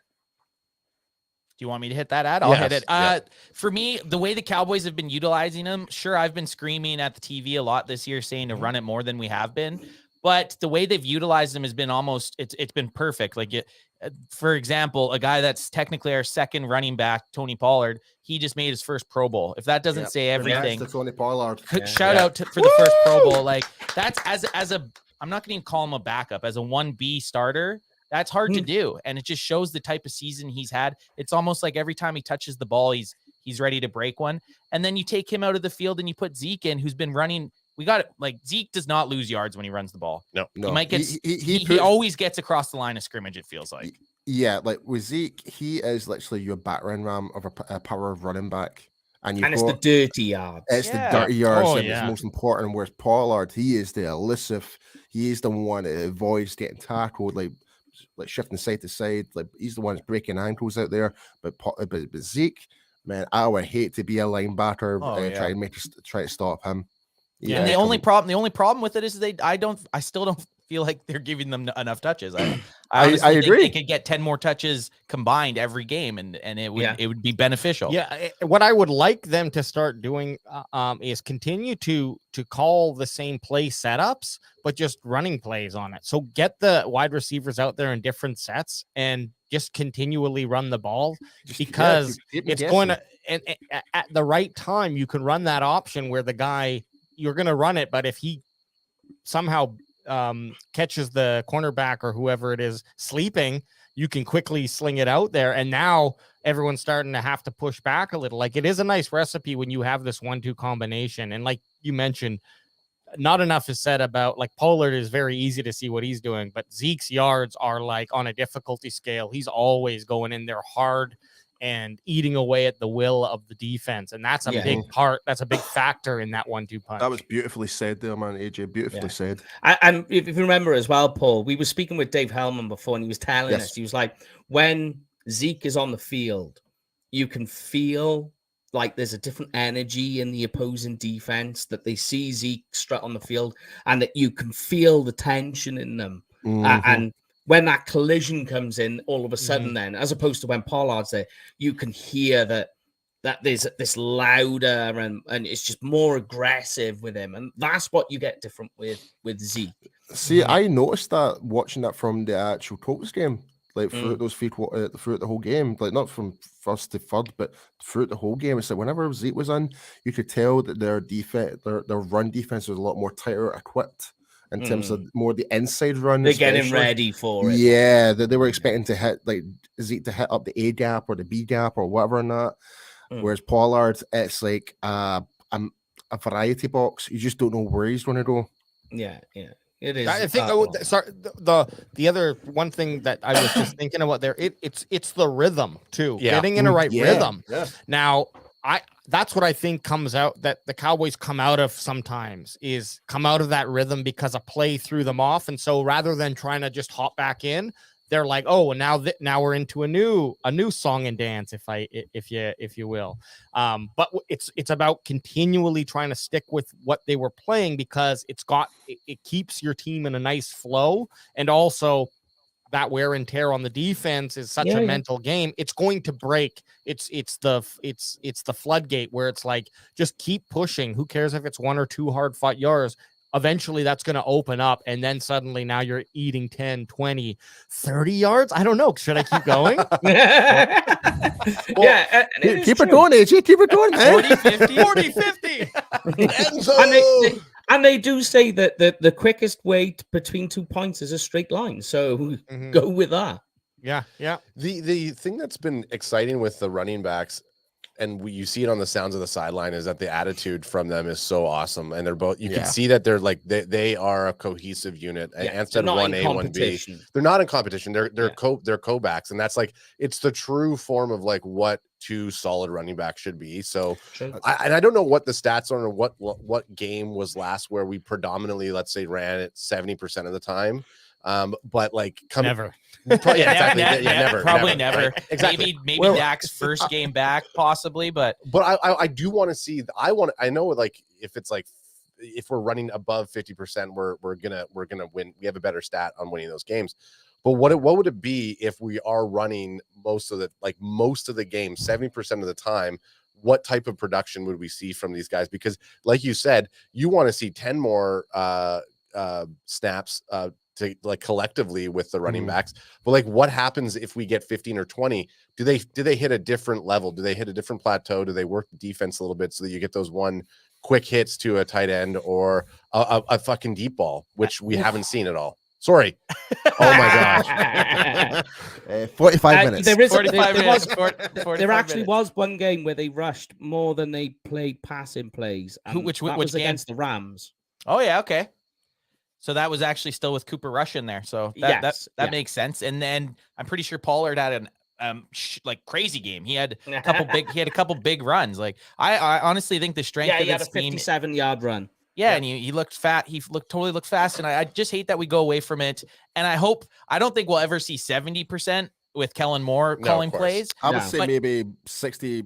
Do you want me to hit that ad? I'll hit it. For me, the way the Cowboys have been utilizing them, sure, I've been screaming at the TV a lot this year saying to run it more than we have been. But the way they've utilized them has been it's been perfect. Like, for example, a guy that's technically our second running back, Tony Pollard, he just made his first Pro Bowl. If that doesn't say everything, to Tony Pollard. Shout out for the first Pro Bowl. Like, that's as a, I'm not going to call him a backup, as a 1B starter. That's hard to do, and it just shows the type of season he's had. It's almost like every time he touches the ball, he's ready to break one. And then you take him out of the field and you put Zeke in, who's been running. We got it. Like, Zeke does not lose yards when he runs the ball. No. He might get. He always gets across the line of scrimmage. It feels like. Yeah, like with Zeke, he is literally your battering ram of a power of running back, and it's the dirty yards. It's the dirty yards that is most important. Whereas Pollard, he is the elusive. He is the one that avoids getting tackled, like shifting side to side. Like, he's the one that's breaking ankles out there. But Zeke, man, I would hate to be a linebacker try to stop him. Yeah, and the only problem with it is I still don't feel like they're giving them enough touches. I honestly think they could get 10 more touches combined every game, and it would be beneficial. Yeah, what I would like them to start doing is continue to call the same play setups, but just running plays on it. So get the wide receivers out there in different sets and just continually run the ball, because it's going to, and at the right time you can run that option where the guy, you're going to run it, but if he somehow catches the cornerback or whoever it is sleeping, you can quickly sling it out there. And now everyone's starting to have to push back a little. Like, it is a nice recipe when you have this 1-2 combination. And like you mentioned, not enough is said about, like, Pollard is very easy to see what he's doing, but Zeke's yards are like on a difficulty scale. He's always going in there hard and eating away at the will of the defense. And that's a big part. That's a big factor in that 1-2 punch. That was beautifully said there, man, AJ. Beautifully said. And if you remember as well, Paul, we were speaking with Dave Hellman before, and he was telling us, he was like, when Zeke is on the field, you can feel like there's a different energy in the opposing defense, that they see Zeke strut on the field, and that you can feel the tension in them. And when that collision comes in, all of a sudden, then, as opposed to when Pollard's there, you can hear that there's this louder and it's just more aggressive with him, and that's what you get different with Zeke. See, I noticed that watching that from the actual Colts game, like throughout throughout the whole game, like not from first to third, but throughout the whole game. It's like whenever Zeke was in, you could tell that their run defense was a lot more tighter equipped. In terms of more the inside run, they're getting ready for it. Yeah, they were expecting to hit, like, Zeke to hit up the A gap or the B gap or whatever and that. Whereas Pollard, it's like a variety box. You just don't know where he's going to go. Yeah, it is. I think the other one thing that I was just thinking about there, it's the rhythm too. Getting in a right rhythm. Yeah. Now, that's what I think comes out, that the Cowboys come out of sometimes, is come out of that rhythm because a play threw them off. And so rather than trying to just hop back in, they're like, oh, now we're into a new song and dance, if you will. But it's about continually trying to stick with what they were playing, because it keeps your team in a nice flow. And also, that wear and tear on the defense is such a mental game. It's going to break. It's the floodgate where it's like, just keep pushing. Who cares if it's 1 or 2 hard fought yards? Eventually that's going to open up. And then suddenly now you're eating 10, 20, 30 yards. I don't know. Should I keep going? Keep it going, AJ. Keep it going, man. 40, 50. And they do say that the quickest way between 2 points is a straight line. So go with that. Yeah. The thing that's been exciting with the running backs, and you see it on the sounds of the sideline, is that the attitude from them is so awesome. And they're both, you can see that they're like, they are a cohesive unit. And instead of 1A, 1B, they're not in competition. They're co-backs. And that's like, it's the true form of like what 2 solid running backs should be. So I don't know what the stats are or what game was last where we predominantly, let's say, ran it 70% of the time. But like never. Never. Right? Exactly. Maybe Dak's first game back, possibly, but I do want to see. I know, like, if it's like, if we're running above 50%, we're gonna win. We have a better stat on winning those games. But what would it be if we are running most of the game, 70% of the time? What type of production would we see from these guys? Because, like you said, you want to see 10 more snaps to, like, collectively with the running backs. But like, what happens if we get 15 or 20? Do they hit a different level? Do they hit a different plateau? Do they work the defense a little bit so that you get those one quick hits to a tight end or a fucking deep ball, which we haven't seen at all? Sorry. Oh my gosh. 45 minutes. There actually was one game where they rushed more than they played passing plays. Which was against the Rams. Oh yeah, okay. So that was actually still with Cooper Rush in there. So that makes sense. And then I'm pretty sure Pollard had an like crazy game. He had a couple big runs. Like I honestly think the strength of he had his a 57-yard run. Yeah, and he looked fat. He totally looked fast. And I just hate that we go away from it. And I don't think we'll ever see 70% with Kellen Moore calling plays. I would say maybe 60.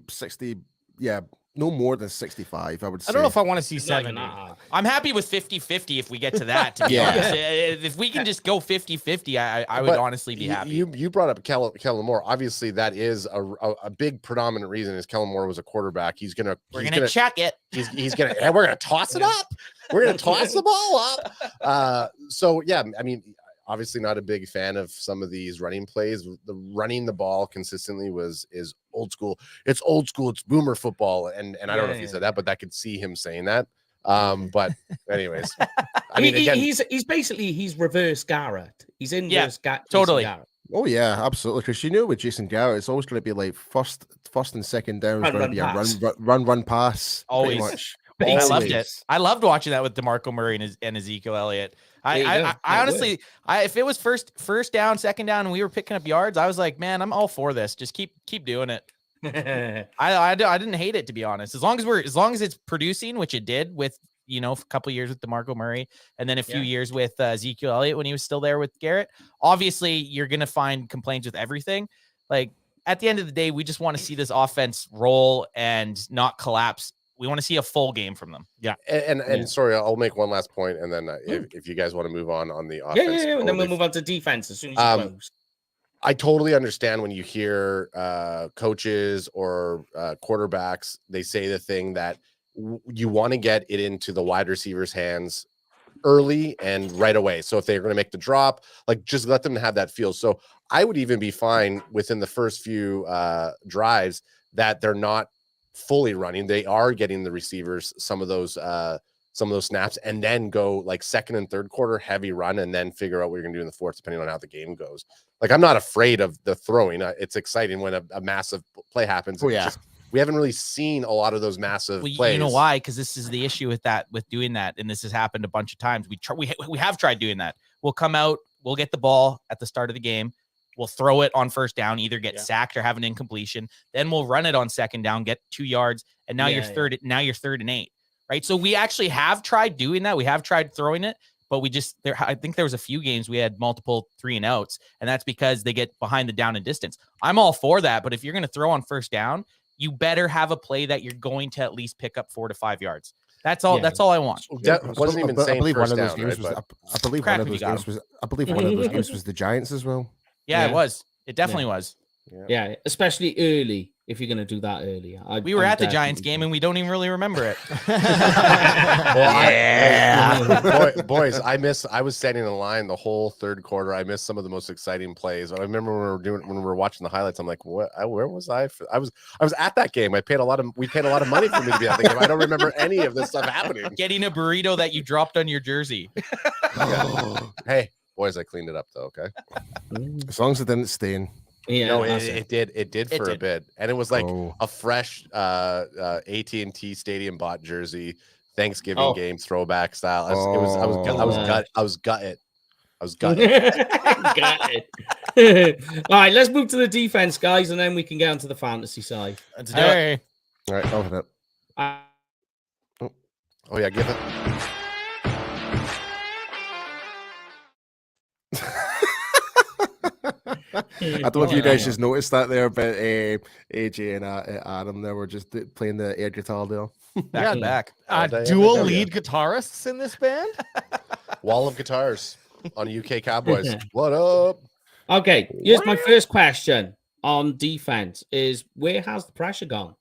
Yeah. no more than 65, I would say. I don't know if I want to see It's not even 70. that high. I'm happy with 50-50 if we get to that. To be Yeah. honest, if we can just go 50-50, I would But honestly be happy. You brought up Kellen Moore. Obviously, that is a big predominant reason is Kellen Moore was a quarterback. We're gonna check it. He's gonna and we're gonna toss it up. We're gonna toss the ball up. So yeah, I mean, obviously not a big fan of some of these running plays. The running the ball consistently is old school. It's old school. It's boomer football. And I don't know if he said that, but I could see him saying that. But anyways, I mean, again, he's basically reverse Garrett. He's in totally. Garrett. Oh yeah, absolutely. Because you know, with Jason Garrett, it's always going to be like first and second down is going to be a run pass. Always. Much. I loved it. I loved watching that with DeMarco Murray and Ezekiel Elliott. I honestly, if it was first down, second down, and we were picking up yards, I was like, man, I'm all for this. Just keep doing it. I didn't hate it, to be honest. As long as it's producing, which it did with, a couple years with DeMarco Murray and then a few years with Ezekiel Elliott when he was still there with Garrett. Obviously, you're gonna find complaints with everything. Like at the end of the day, we just want to see this offense roll and not collapse. We want to see a full game from them. Yeah. And sorry, I'll make one last point, and then if you guys want to move on the offense, and then we'll move on to defense as soon as you close. I totally understand when you hear coaches or quarterbacks, they say the thing that you want to get it into the wide receiver's hands early and right away. So if they're going to make the drop, like just let them have that feel. So I would even be fine within the first few drives that they're not fully running. They are getting the receivers some of those snaps, and then go like second and third quarter heavy run, and then figure out what you're gonna do in the fourth, depending on how the game goes. Like I'm not afraid of the throwing. It's exciting when a massive play happens. Oh yeah. We haven't really seen a lot of those massive plays. You know why? Because this is the issue with doing that, and this has happened a bunch of times. We have tried doing that. We'll come out, we'll get the ball at the start of the game. We'll throw it on first down, either get sacked or have an incompletion. Then we'll run it on second down, get 2 yards, and now you're third. Now you're 3rd and 8, right? So we actually have tried doing that. We have tried throwing it, but I think there was a few games we had multiple 3 and outs, and that's because they get behind the down and distance. I'm all for that, but if you're going to throw on first down, you better have a play that you're going to at least pick up 4 to 5 yards. That's all. That's all I want. That wasn't even saying first down, right? I believe one of those games was the Giants as well. Yeah, it was. It definitely was. Yeah, especially early. If you're going to do that early, we were at the Giants game and we don't even really remember it. Boys, I was standing in line the whole third quarter. I missed some of the most exciting plays. I remember when we were watching the highlights. I'm like, what? Where was I? I was at that game. We paid a lot of money for me to be at the game. I don't remember any of this stuff happening. Getting a burrito that you dropped on your jersey. Hey, boys, I cleaned it up though. Okay, as long as it didn't stain. Yeah, no, it did for a bit, and it was like a fresh AT&T Stadium bought jersey, Thanksgiving game throwback style. I was gutted. Got it. All right, let's move to the defense, guys, and then we can get onto the fantasy side. Hey. All right, open it. Oh yeah, give it. I don't know if you guys just noticed that there, but AJ and Adam there were just playing the air guitar there. Back to back. Dual lead guitarists in this band. Wall of guitars on UK Cowboys. What up? Okay, here's my first question on defense: is where has the pressure gone?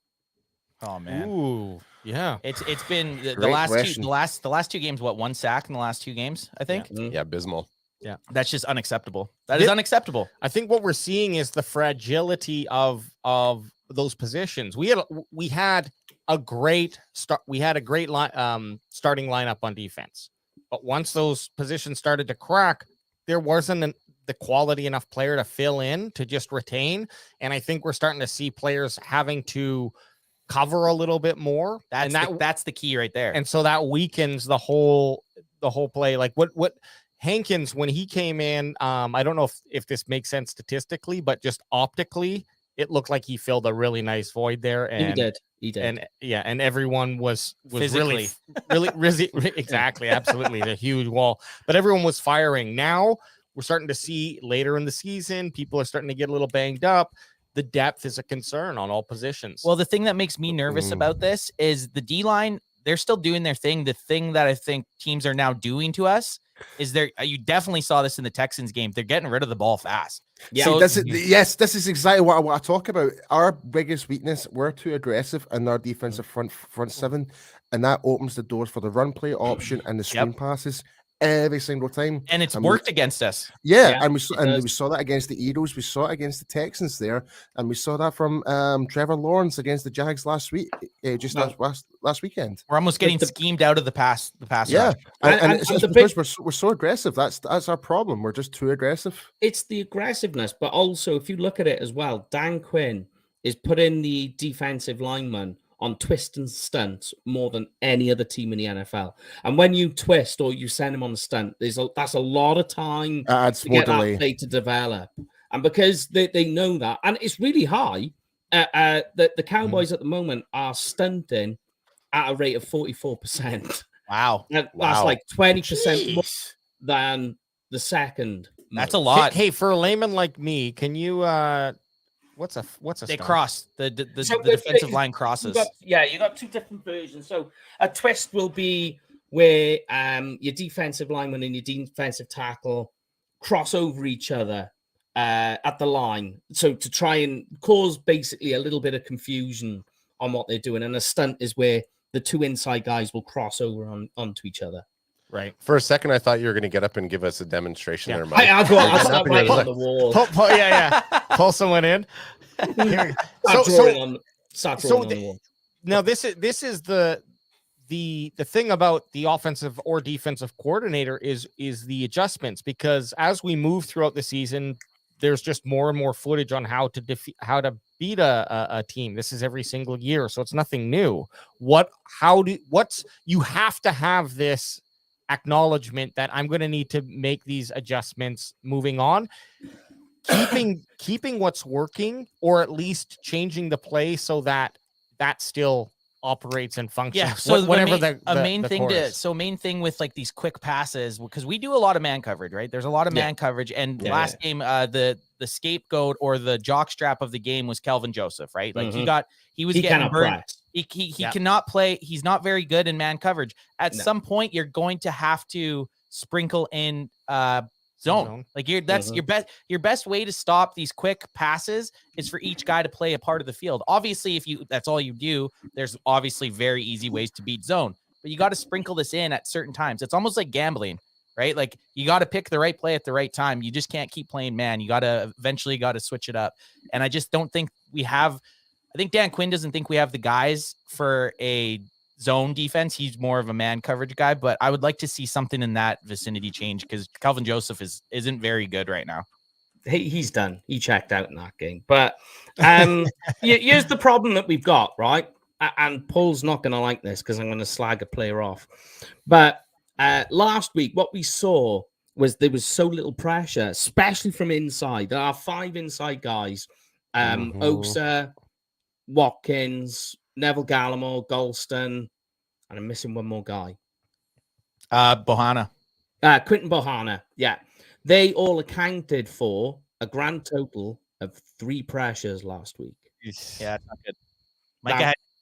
Oh man. Ooh. Yeah, it's been the last two games. What, 1 sack in the last 2 games? I think. Yeah, abysmal. Yeah, that's just unacceptable. That is unacceptable. I think what we're seeing is the fragility of those positions. We had a great start. We had a great starting lineup on defense, but once those positions started to crack, there wasn't the quality enough player to fill in to just retain. And I think we're starting to see players having to cover a little bit more. That's the key right there. And so that weakens the whole play. Like what Hankins, when he came in, I don't know if this makes sense statistically, but just optically, it looked like he filled a really nice void there. And he did. And everyone was physically really exactly, absolutely, a huge wall. But everyone was firing. Now we're starting to see later in the season, people are starting to get a little banged up. the depth is a concern on all positions. Well, the thing that makes me nervous about this is the D-line, they're still doing their thing. The thing that I think teams are now doing to us is you definitely saw this in the Texans game. They're getting rid of the ball fast. Yeah, so this is exactly what I talk about. Our biggest weakness, we're too aggressive in our defensive front seven, and that opens the doors for the run play option and the screen passes every single time. And it's worked against us. Yeah, and we saw that against the Eagles. We saw it against the Texans there, and we saw that from Trevor Lawrence against the Jags last week, last weekend. We're almost getting schemed out of the pass. Yeah, rush. and it's just because we're so aggressive. That's our problem. We're just too aggressive. It's the aggressiveness, but also if you look at it as well, Dan Quinn is putting the defensive lineman on twist and stunts more than any other team in the NFL. And when you twist or you send him on a stunt, that's a lot of time to get that play to develop. And because they know that, and it's really high, the Cowboys at the moment are stunting at a rate of 44%. Wow. That's like 20% more than the second. That's a lot. Hey, for a layman like me, can you what's a they cross the defensive line crosses. You got two different versions. So a twist will be where your defensive lineman and your defensive tackle cross over each other at the line, so to try and cause basically a little bit of confusion on what they're doing. And a stunt is where the two inside guys will cross over onto each other. Right. For a second, I thought you were going to get up and give us a demonstration there, Mike. I'll go. I'll stop right on the wall. Pull someone in. Now this is the thing about the offensive or defensive coordinator is the adjustments, because as we move throughout the season, there's just more and more footage on how to beat a team. This is every single year, so it's nothing new. You have to have this acknowledgement that I'm going to need to make these adjustments moving on, keeping what's working, or at least changing the play so that still operates and functions. Yeah, so main thing with like these quick passes, because we do a lot of man coverage, right? There's a lot of man coverage, and last game, the scapegoat or the jockstrap of the game was Kelvin Joseph, right? Like he was getting burned. He cannot play. He's not very good in man coverage. At some point, you're going to have to sprinkle in zone. Like your best way to stop these quick passes is for each guy to play a part of the field. Obviously, if that's all you do, there's obviously very easy ways to beat zone, but you got to sprinkle this in at certain times. It's almost like gambling, right? Like you got to pick the right play at the right time. You just can't keep playing man. You got to eventually switch it up. And I just don't think we have. I think Dan Quinn doesn't think we have the guys for a zone defense. He's more of a man coverage guy, but I would like to see something in that vicinity change, because Kelvin Joseph isn't very good right now. He's done. He checked out in that game. But here's the problem that we've got, right? And Paul's not going to like this because I'm going to slag a player off. But last week, what we saw was there was so little pressure, especially from inside. There are 5 inside guys. Osa, Watkins, Neville Gallimore, Golston, and I'm missing one more guy. Bohanna. Quinton Bohanna. Yeah. They all accounted for a grand total of 3 pressures last week. Yeah, it's not good.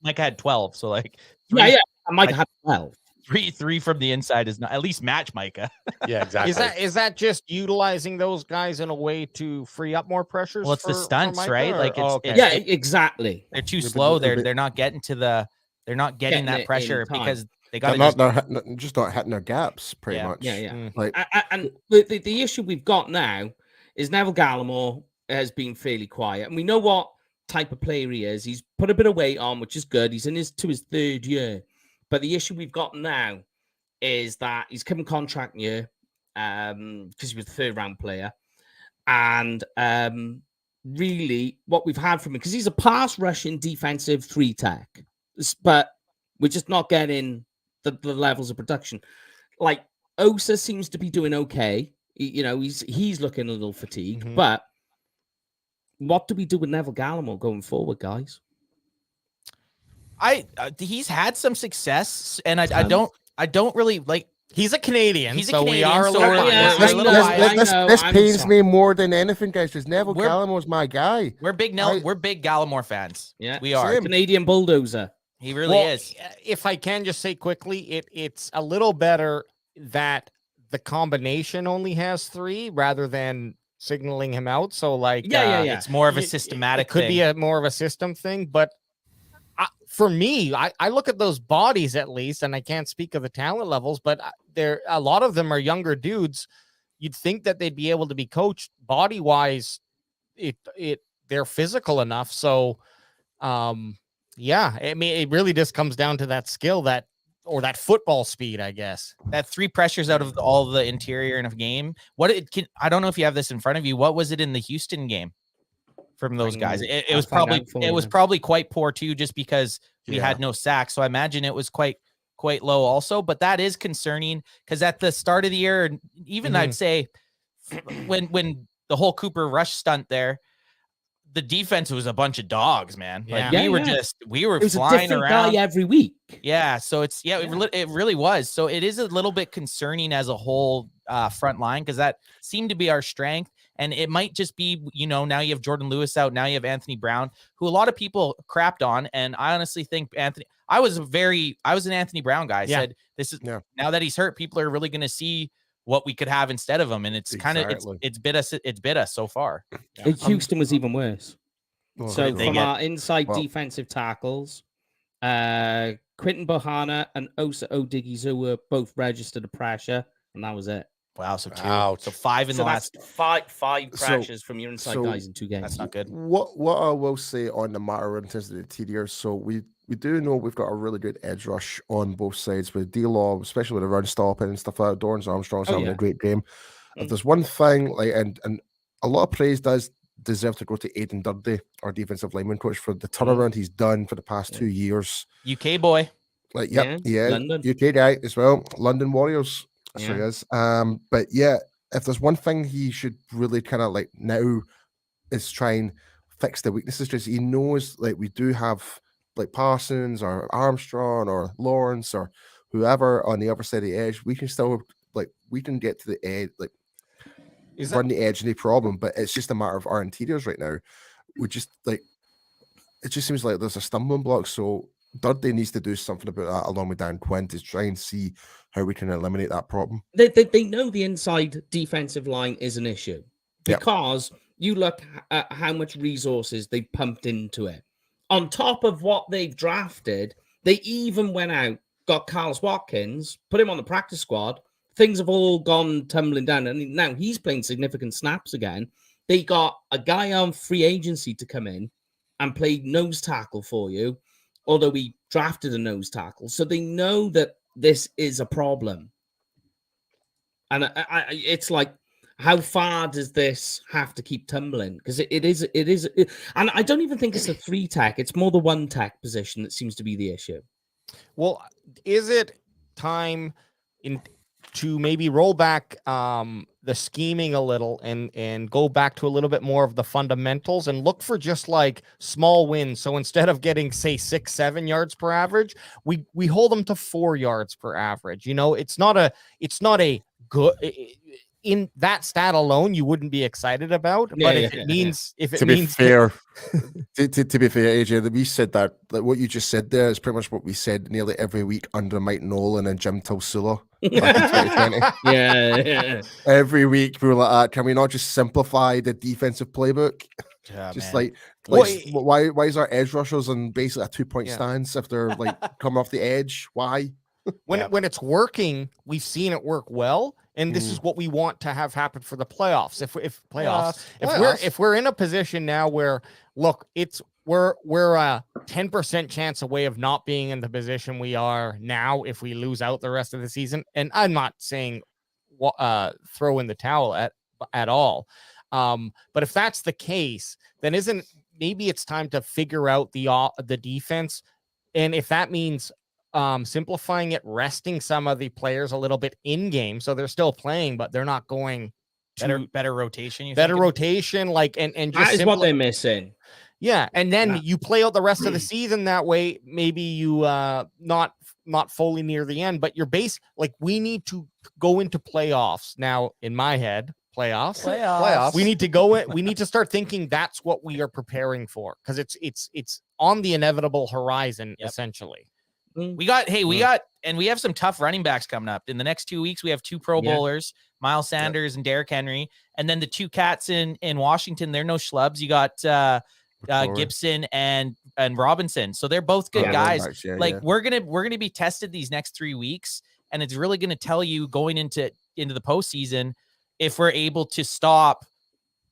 Micah had 12, so like 3, Micah had 12. 3 from the inside is not at least match Micah. Yeah, exactly. Is that just utilizing those guys in a way to free up more pressures? Well, it's the stunts, right? Or, like exactly. They're too slow. They're not getting that pressure because they got just not hitting their gaps pretty much. Yeah. Like, and the issue we've got now is Neville Gallimore has been fairly quiet, and we know what type of player he is. He's put a bit of weight on, which is good. He's in his 3rd year. But the issue we've got now is that he's given contract year because he was a 3rd-round player. And really what we've had from him, because he's a pass-rushing defensive 3-tech, but we're just not getting the levels of production. Like, Osa seems to be doing okay. He's looking a little fatigued. But what do we do with Neville Gallimore going forward, guys? He's had some success, and I don't really like. He's a Canadian, He's a so we Canadian, are a so little we're- biased. we're a little biased. This I'm pains sorry. me more than anything, guys, because Neville We're- Callum my guy. We're big Gallimore fans. Yeah, We are. Same. Canadian bulldozer. He really Well, is. if I can just say quickly, it's a little better that the combination only has 3 rather than signaling him out. So like, Yeah. It's more of a it systematic could thing. be more of a system thing, but for me, I look at those bodies at least, and I can't speak of the talent levels, but a lot of them are younger dudes. You'd think that they'd be able to be coached body wise. They're physical enough. So, yeah, I mean, it really just comes down to that skill or that football speed, I guess. That 3 pressures out of all the interior in a game. I don't know if you have this in front of you. What was it in the Houston game from those guys? It was probably quite poor too, just because we had no sacks. So I imagine it was quite low also, but that is concerning because at the start of the year, even I'd say when the whole Cooper Rush stunt there, the defense was a bunch of dogs, man. Like we were It was a flying different around guy every week. Yeah, so it really was. So it is a little bit concerning as a whole front line because that seemed to be our strength, and it might just be now you have Jordan Lewis out, now you have Anthony Brown, who a lot of people crapped on, and I honestly think Anthony. I was an Anthony Brown guy. I said this is now that he's hurt, people are really going to see what we could have instead of him, and it's kind of it's bit us so far. Yeah. Houston was even worse. Oh, So right. from our inside defensive tackles, Quinton Bohanna and Osa Odigizua both registered a pressure, and that was it. Wow, so 2. Ouch. So 5 in the last. That's five pressures from your inside guys in 2 games. That's not good. What I will say on the matter in terms of the interior, so we do know we've got a really good edge rush on both sides with D-Law, especially with the run stopping and stuff like that. Dorrance Armstrong's having a great game. If there's one thing, like and a lot of praise does deserve to go to Aidan Dudley, our defensive lineman coach, for the turnaround he's done for the past 2 years. UK boy. Like, London. UK guy as well. London Warriors. So he is. But yeah, if there's one thing he should really kind of like now is try and fix the weaknesses, because he knows like we do have like Parsons or Armstrong or Lawrence or whoever on the other side of the edge. We can still we can get to the edge, like run the edge, any problem, but it's just a matter of our interiors right now. We just it just seems like there's a stumbling block. So Dudley needs to do something about that along with Dan Quinn to try and see how we can eliminate that problem. They know the inside defensive line is an issue because you look at how much resources they pumped into it. On top of what they've drafted, they even went out, got Carlos Watkins, put him on the practice squad. Things have all gone tumbling down, and now he's playing significant snaps again. They got a guy on free agency to come in and play nose tackle for you, although we drafted a nose tackle. So they know that this is a problem. And it's like, how far does this have to keep tumbling? Because it is, and I don't even think it's a 3-tech. It's more the 1-tech position that seems to be the issue. Well, is it time to maybe roll back the scheming a little and go back to a little bit more of the fundamentals and look for just like small wins? So instead of getting, say, 6-7 yards per average, we hold them to 4 yards per average. It's not a good in that stat alone, you wouldn't be excited about. But if it means to be fair, AJ, we said that, like what you just said there is pretty much what we said nearly every week under Mike Nolan and Jim Tulsula back in 2020. Yeah. Every week we were like, can we not just simplify the defensive playbook? Just man. why is our edge rushers on basically a 2-point stance if they're like coming off the edge? Why? When it's working, we've seen it work well, and this is what we want to have happen for the playoffs. If we're in a position now where, look, we're a 10% chance away of not being in the position we are now if we lose out the rest of the season, and I'm not saying throw in the towel at all, but if that's the case, then maybe it's time to figure out the defense, and if that means simplifying it, resting some of the players a little bit in game, so they're still playing, but they're not going better rotation. Rotation, like and just that is what they're missing. Yeah, and then you play out the rest of the season that way. Maybe you not not fully near the end, but you're like we need to go into playoffs now. In my head, playoffs. We need to go in. We need to start thinking that's what we are preparing for, because it's on the inevitable horizon, essentially. We got, and we have some tough running backs coming up in the next 2 weeks. We have 2 Pro Bowlers, Miles Sanders and Derrick Henry, and then the 2 cats in Washington. They're no schlubs. You got Gibson and Robinson, so they're both good guys. We're gonna be tested these next 3 weeks, and it's really gonna tell you going into the postseason if we're able to stop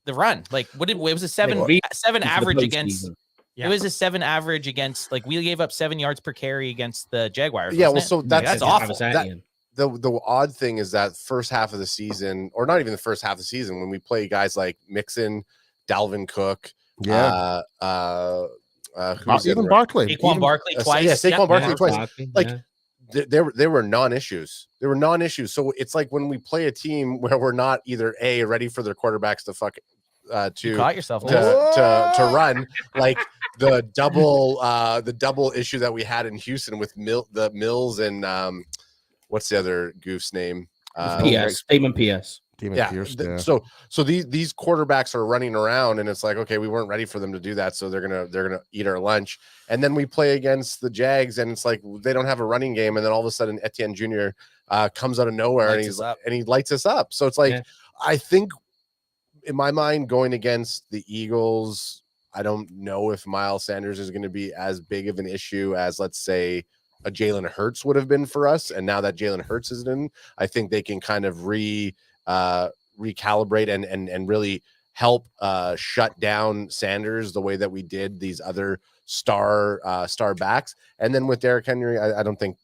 the run. Like, it was a 7 average against. Yeah. It was a 7 average against, like, we gave up 7 yards per carry against the Jaguars. Yeah, well, so that's awful. The odd thing is that first half of the season, or not even the first half of the season, when we play guys like Mixon, Dalvin Cook, even Barkley, Saquon Barkley twice. Saquon Barkley twice. There were non-issues. So it's like when we play a team where we're not either ready for their quarterbacks to you caught yourself to run, like the double issue that we had in Houston with Mills and what's the other goof's name? Damon Pierce. So these quarterbacks are running around, and it's like, okay, we weren't ready for them to do that, so they're gonna eat our lunch. And then we play against the Jags, and it's like they don't have a running game, and then all of a sudden Etienne Jr. Comes out of nowhere and he lights us up. So it's like, I think in my mind, going against the Eagles, I don't know if Miles Sanders is going to be as big of an issue as, let's say, a Jalen Hurts would have been for us. And now that Jalen Hurts is in, I think they can kind of recalibrate and really help shut down Sanders the way that we did these other star backs. And then with Derrick Henry, I don't think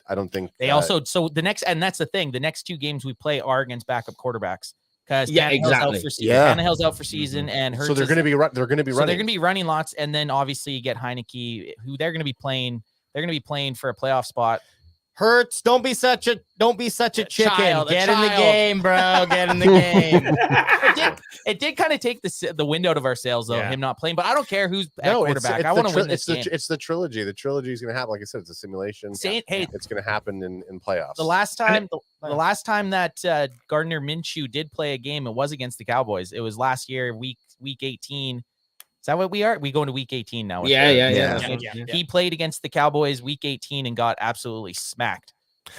they also, so the next, and that's the thing, the next 2 games we play are against backup quarterbacks. Tannehill's out for season, and Hurts, so they're going to be running. They're going to be running lots, and then obviously you get Heineke, who they're going to be playing. They're going to be playing for a playoff spot. Hurts, don't be such a chicken. Get in the game, bro. Get in the game. It did kind of take the wind out of our sails, though, him not playing. But I don't care who's at quarterback. I want to win this game. It's the trilogy. The trilogy is going to happen. Like I said, it's a simulation. It's going to happen in playoffs. The last time that Gardner Minshew did play a game, it was against the Cowboys. It was last year, week 18. Is that what we are? We go into week 18 now. Yeah. He played against the Cowboys week 18 and got absolutely smacked.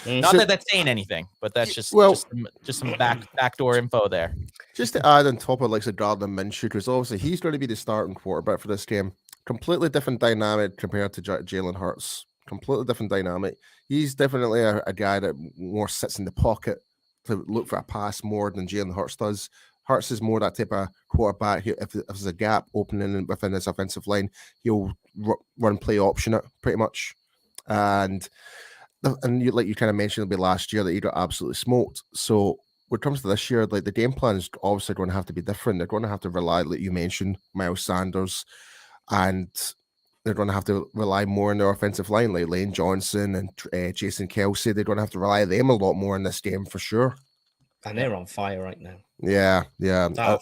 Not that that's saying anything, but that's just some backdoor info there. Just to add on top of like Gardner Minshew, because obviously he's going to be the starting quarterback for this game. Completely different dynamic compared to Jalen Hurts. Completely different dynamic. He's definitely a guy that more sits in the pocket to look for a pass more than Jalen Hurts does. Hurts is more that type of quarterback. If there's a gap opening within his offensive line, he'll run play option it pretty much. And like you kind of mentioned, it'll be last year that he got absolutely smoked. So when it comes to this year, like the game plan is obviously going to have to be different. They're going to have to rely, like you mentioned, Miles Sanders, and they're going to have to rely more on their offensive line, like Lane Johnson and Jason Kelsey. They're going to have to rely on them a lot more in this game for sure. And they're on fire right now. Yeah.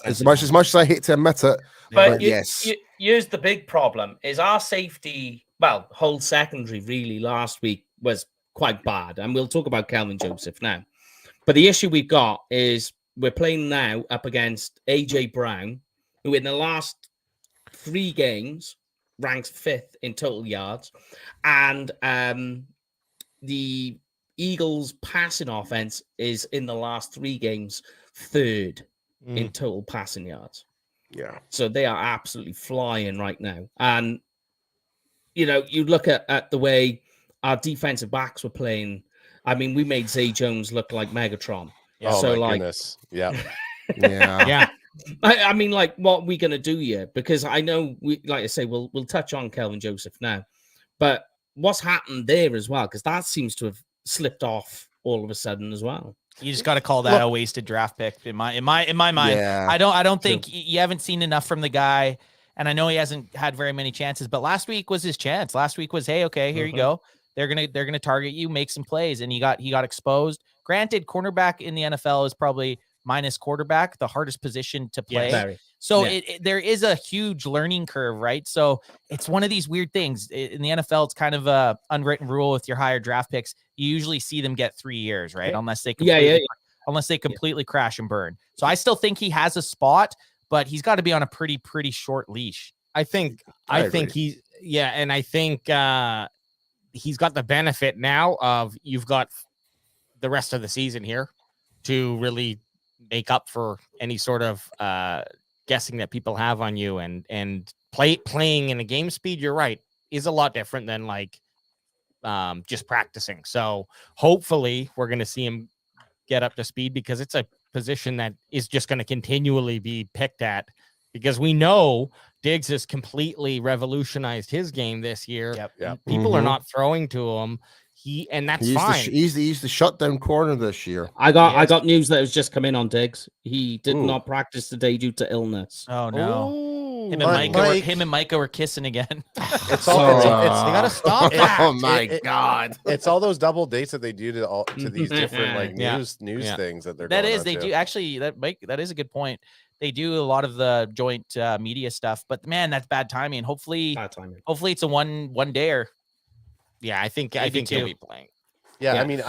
As much as I hate to admit it, but yes. Here's the big problem: is our safety. Well, whole secondary really last week was quite bad, and we'll talk about Kelvin Joseph now. But the issue we've got is we're playing now up against AJ Brown, who in the last 3 games ranks 5th in total yards, and the Eagles' passing offense is in the last 3 games 3rd in total passing yards. Yeah. So they are absolutely flying right now. And, you know, you look at the way our defensive backs were playing. I mean, we made Zay Jones look like Megatron. Yeah. Oh, so, my goodness. Yeah. Yeah. I mean, like, what are we going to do here? Because I know, like I say, we'll touch on Kelvin Joseph now. But what's happened there as well? Because that seems to have slipped off all of a sudden as well. You just got to call that a wasted draft pick in my mind. Yeah, I don't think you haven't seen enough from the guy, and I know he hasn't had very many chances. But last week was his chance. Last week was, hey, okay, here you go. They're gonna target you, make some plays, and he got exposed. Granted, cornerback in the NFL is probably minus quarterback, the hardest position to play. Very. So Yeah. there is a huge learning curve, right? So it's one of these weird things. In the NFL, it's kind of a unwritten rule with your higher draft picks. You usually see them get 3 years, right? Unless they completely crash and burn. So I still think he has a spot, but he's got to be on a pretty short leash. I think he's and I think he's got the benefit now of you've got the rest of the season here to really make up for any sort of guessing that people have on you, and playing in a game speed, you're right, is a lot different than like just practicing. So hopefully we're going to see him get up to speed, because it's a position that is just going to continually be picked at, because we know Diggs has completely revolutionized his game this year. Yep. People are not throwing to him. That's fine. He's the shutdown corner this year. I got news that has just come in on Diggs. He did not practice today due to illness. Oh no. Ooh. Him and Micah were kissing again. It's all they gotta stop that. Oh my God. It's all those double dates that they do to these different like news things that they're. That going is, on they to. do actually. That is a good point. They do a lot of the joint media stuff, but man, that's bad timing. Hopefully it's a one dayer. Yeah, I think he'll be playing. Yeah, Yeah. I mean,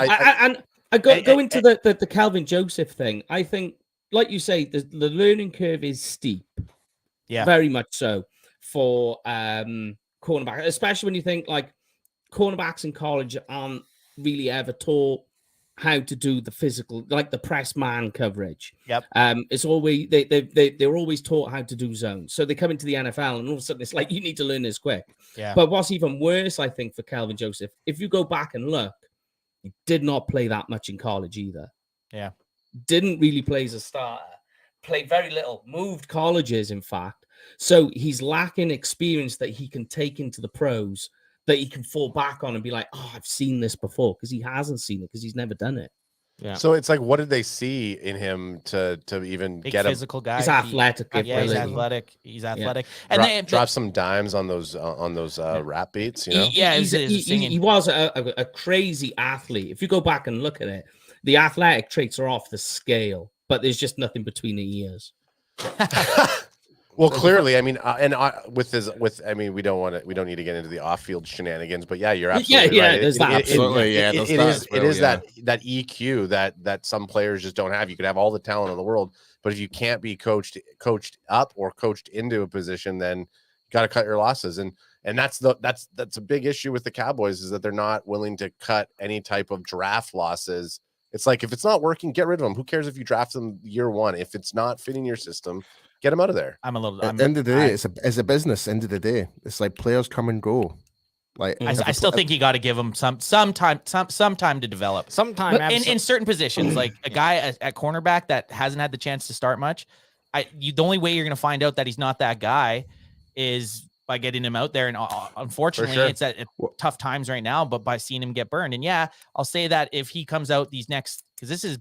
I go into the Calvin Joseph thing. I think, like you say, the learning curve is steep. Yeah, very much so for cornerback, especially when you think like cornerbacks in college aren't really ever taught how to do the physical, like the press man coverage. Yep. It's always they're always taught how to do zones. So they come into the NFL and all of a sudden it's like you need to learn this quick. Yeah. But what's even worse, I think, for Calvin Joseph, if you go back and look, he did not play that much in college either. Yeah. Didn't really play as a starter. Played very little. Moved colleges, in fact. So he's lacking experience that he can take into the pros, that he can fall back on and be like, oh, I've seen this before, because he hasn't seen it because he's never done it. Yeah. So it's like, what did they see in him to even Big get him? physical guy. He's athletic. He's athletic. He's athletic. And Drop some dimes on those rap beats, you know? He was a crazy athlete. If you go back and look at it, the athletic traits are off the scale, but there's just nothing between the ears. Well, clearly, I mean, we don't need to get into the off-field shenanigans, but yeah, you're absolutely right. There's that. It is that EQ that some players just don't have. You could have all the talent in the world, but if you can't be coached up or coached into a position, then you got to cut your losses. And that's a big issue with the Cowboys, is that they're not willing to cut any type of draft losses. It's like, if it's not working, get rid of them. Who cares if you draft them year one? If it's not fitting your system, get them out of there. At the end of the day, it's a business. End of the day, it's like players come and go. Like I still think you got to give them some time to develop. In certain positions, like a guy at cornerback that hasn't had the chance to start much. The only way you're going to find out that he's not that guy is by getting him out there. And unfortunately, it's at tough times right now. But by seeing him get burned, and yeah, I'll say that if he comes out because this is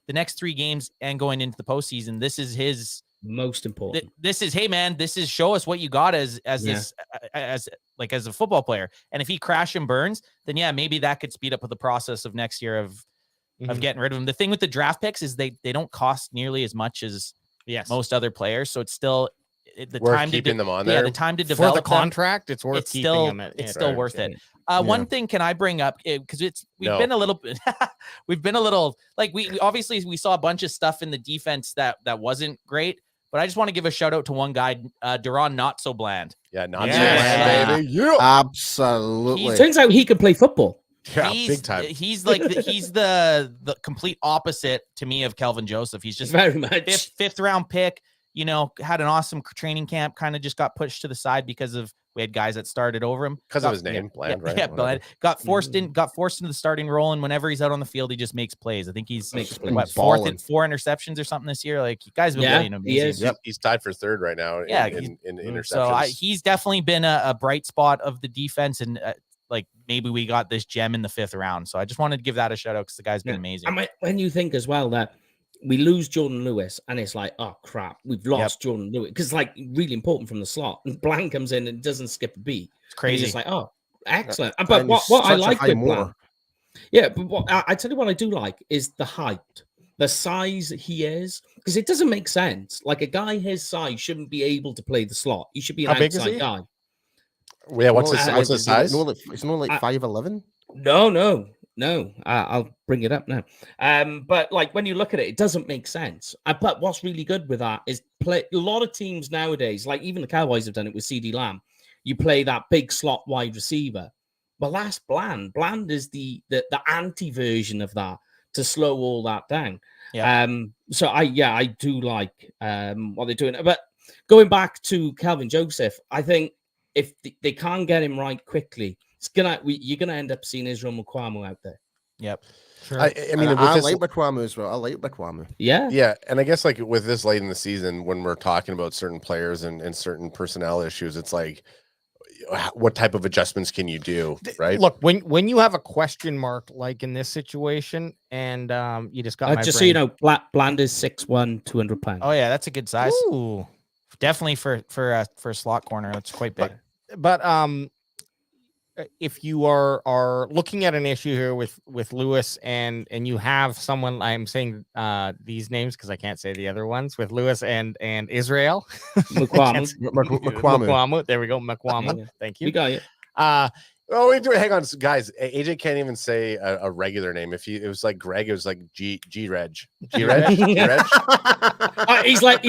the next 3 games and going into the postseason, this is his most important. This is, hey man, this is show us what you got as a football player. And if he crash and burns, then yeah, maybe that could speed up the process of next year of getting rid of him. The thing with the draft picks is they don't cost nearly as much as most other players, so it's still worth keeping them on there. Yeah, the time to develop for the contract, it's worth keeping them. It's still worth it. One thing can I bring up, because we've been a little like we obviously we saw a bunch of stuff in the defense that wasn't great. But I just want to give a shout out to one guy, Duron Not So Bland. Yeah, Not So Bland, baby. Yeah. Absolutely. Turns out he can play football. Yeah, big time. He's like he's the complete opposite to me of Calvin Joseph. He's just very much fifth round pick. You know, had an awesome training camp. Kind of just got pushed to the side because we had guys that started over him because of his name, Bland, right? Yeah, Bland got forced into the starting role, and whenever he's out on the field, he just makes plays. I think he's four interceptions or something this year. Like, you guys have been playing amazing. He's tied for 3rd right now. In interceptions. So he's definitely been a bright spot of the defense, and like maybe we got this gem in the 5th round. So I just wanted to give that a shout out because the guy's been amazing. And when you think as well that we lose Jordan Lewis, and it's like, oh crap, we've lost Jordan Lewis, because like really important from the slot. And Bland comes in and doesn't skip a beat. It's crazy. It's like, oh, excellent. But what I like with Bland, but I tell you what I do like is the height. the size he is, because it doesn't make sense. Like a guy his size shouldn't be able to play the slot. He should be an How big is outside he? guy. Yeah, what's the size? It's not like 5'11". No. I'll bring it up now. But like when you look at it, it doesn't make sense. But what's really good with that is a lot of teams nowadays, like even the Cowboys have done it with CD Lamb. You play that big slot wide receiver. But that's Bland. Bland is the anti version of that to slow all that down. Yeah. So I do like what they're doing. But going back to Calvin Joseph, I think if they can't get him right quickly, you're gonna end up seeing Israel Mukwamo out there. Yep. Sure. I mean, I like Mukwamo as well. I like Mukwamo. Yeah, and I guess like with this late in the season, when we're talking about certain players and certain personnel issues, it's like, what type of adjustments can you do, right? Look, when you have a question mark like in this situation, and you just got my just brain. so you know, Bland is 6'1", 200 pounds. Oh yeah, that's a good size. Ooh. Definitely for a slot corner. That's quite big. But if you are looking at an issue here with Lewis and you have someone, I'm saying these names because I can't say the other ones, with Lewis and Israel Mukwamo. There we go, Mukwamo. Thank you. We got it. Oh, wait, hang on, guys. AJ can't even say a regular name. It was like Greg, it was like G Reg. He's like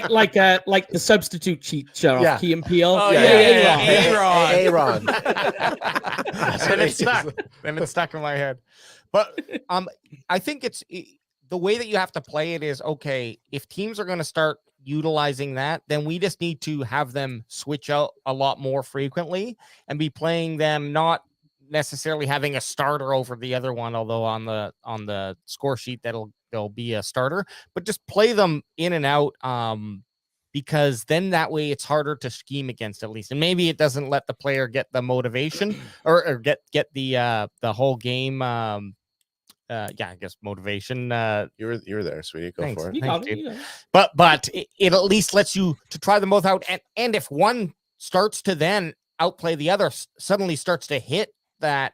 like the substitute cheat show off Key and Peele. Oh, Aaron. And it's stuck in my head. But I think it's the way that you have to play it is, okay, if teams are going to start utilizing that, then we just need to have them switch out a lot more frequently and be playing them, not necessarily having a starter over the other one, although on the score sheet there'll be a starter, but just play them in and out, because then that way it's harder to scheme against, at least. And maybe it doesn't let the player get the motivation or get the whole game. I guess motivation. You were there, sweetie. Go Thanks. for it. You got it. But it at least lets you to try them both out. And if one starts to then outplay the other, suddenly starts to hit that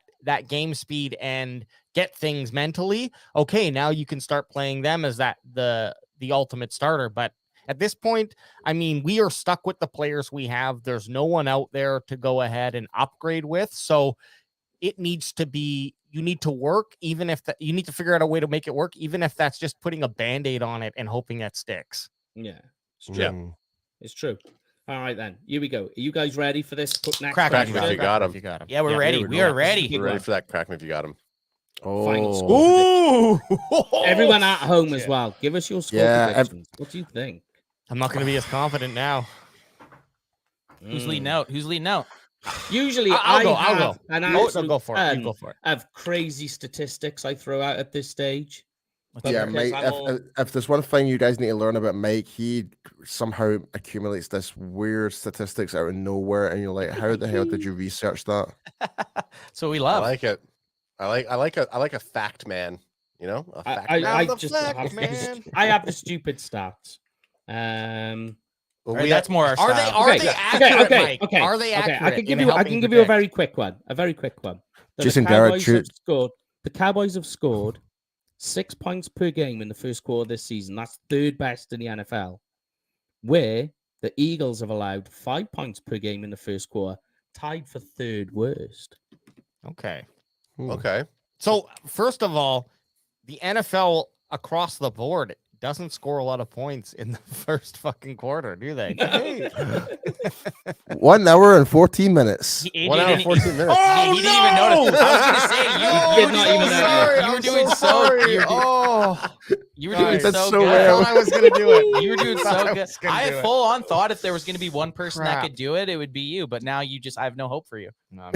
game speed and get things mentally, okay, now you can start playing them as the ultimate starter. But at this point, I mean, we are stuck with the players we have. There's no one out there to go ahead and upgrade with. So it needs to be, you need to work, even if you need to figure out a way to make it work, even if that's just putting a Band-Aid on it and hoping that sticks. Yeah, it's true. It's true. All right, then. Here we go. Are you guys ready for this? Crack if you got him. Yeah, we're ready. We are ready. We're ready for that. Crack me if you got him. Final score. Ooh! Everyone at home as well. Give us your score predictions. What do you think? I'm not going to be as confident now. Who's leading out? Usually, I'll go. Go for it. You go for it. I have crazy statistics I throw out at this stage. Yeah, Mike, if there's one thing you guys need to learn about Mike, he somehow accumulates this weird statistics out of nowhere, and you're like, how the hell did you research that? So we love. I like it. I like a fact man. You know, a fact man. I have the stupid stats. Right, that's more our style. Are they accurate, Mike? Okay. Are they accurate? I can give you a very quick one. Jason Garrett, the Cowboys have scored 6 points per game in the first quarter this season. That's third best in the NFL. Where the Eagles have allowed 5 points per game in the first quarter, tied for third worst. Okay. So first of all, the NFL across the board doesn't score a lot of points in the first fucking quarter, do they? 1 hour and 14 minutes. 1 hour and 14 minutes. Oh, he didn't even notice. I was gonna say you were doing so good. I thought I was gonna do it. You were doing so good. I full on thought if there was gonna be one person that could do it, it would be you. But now I have no hope for you. No,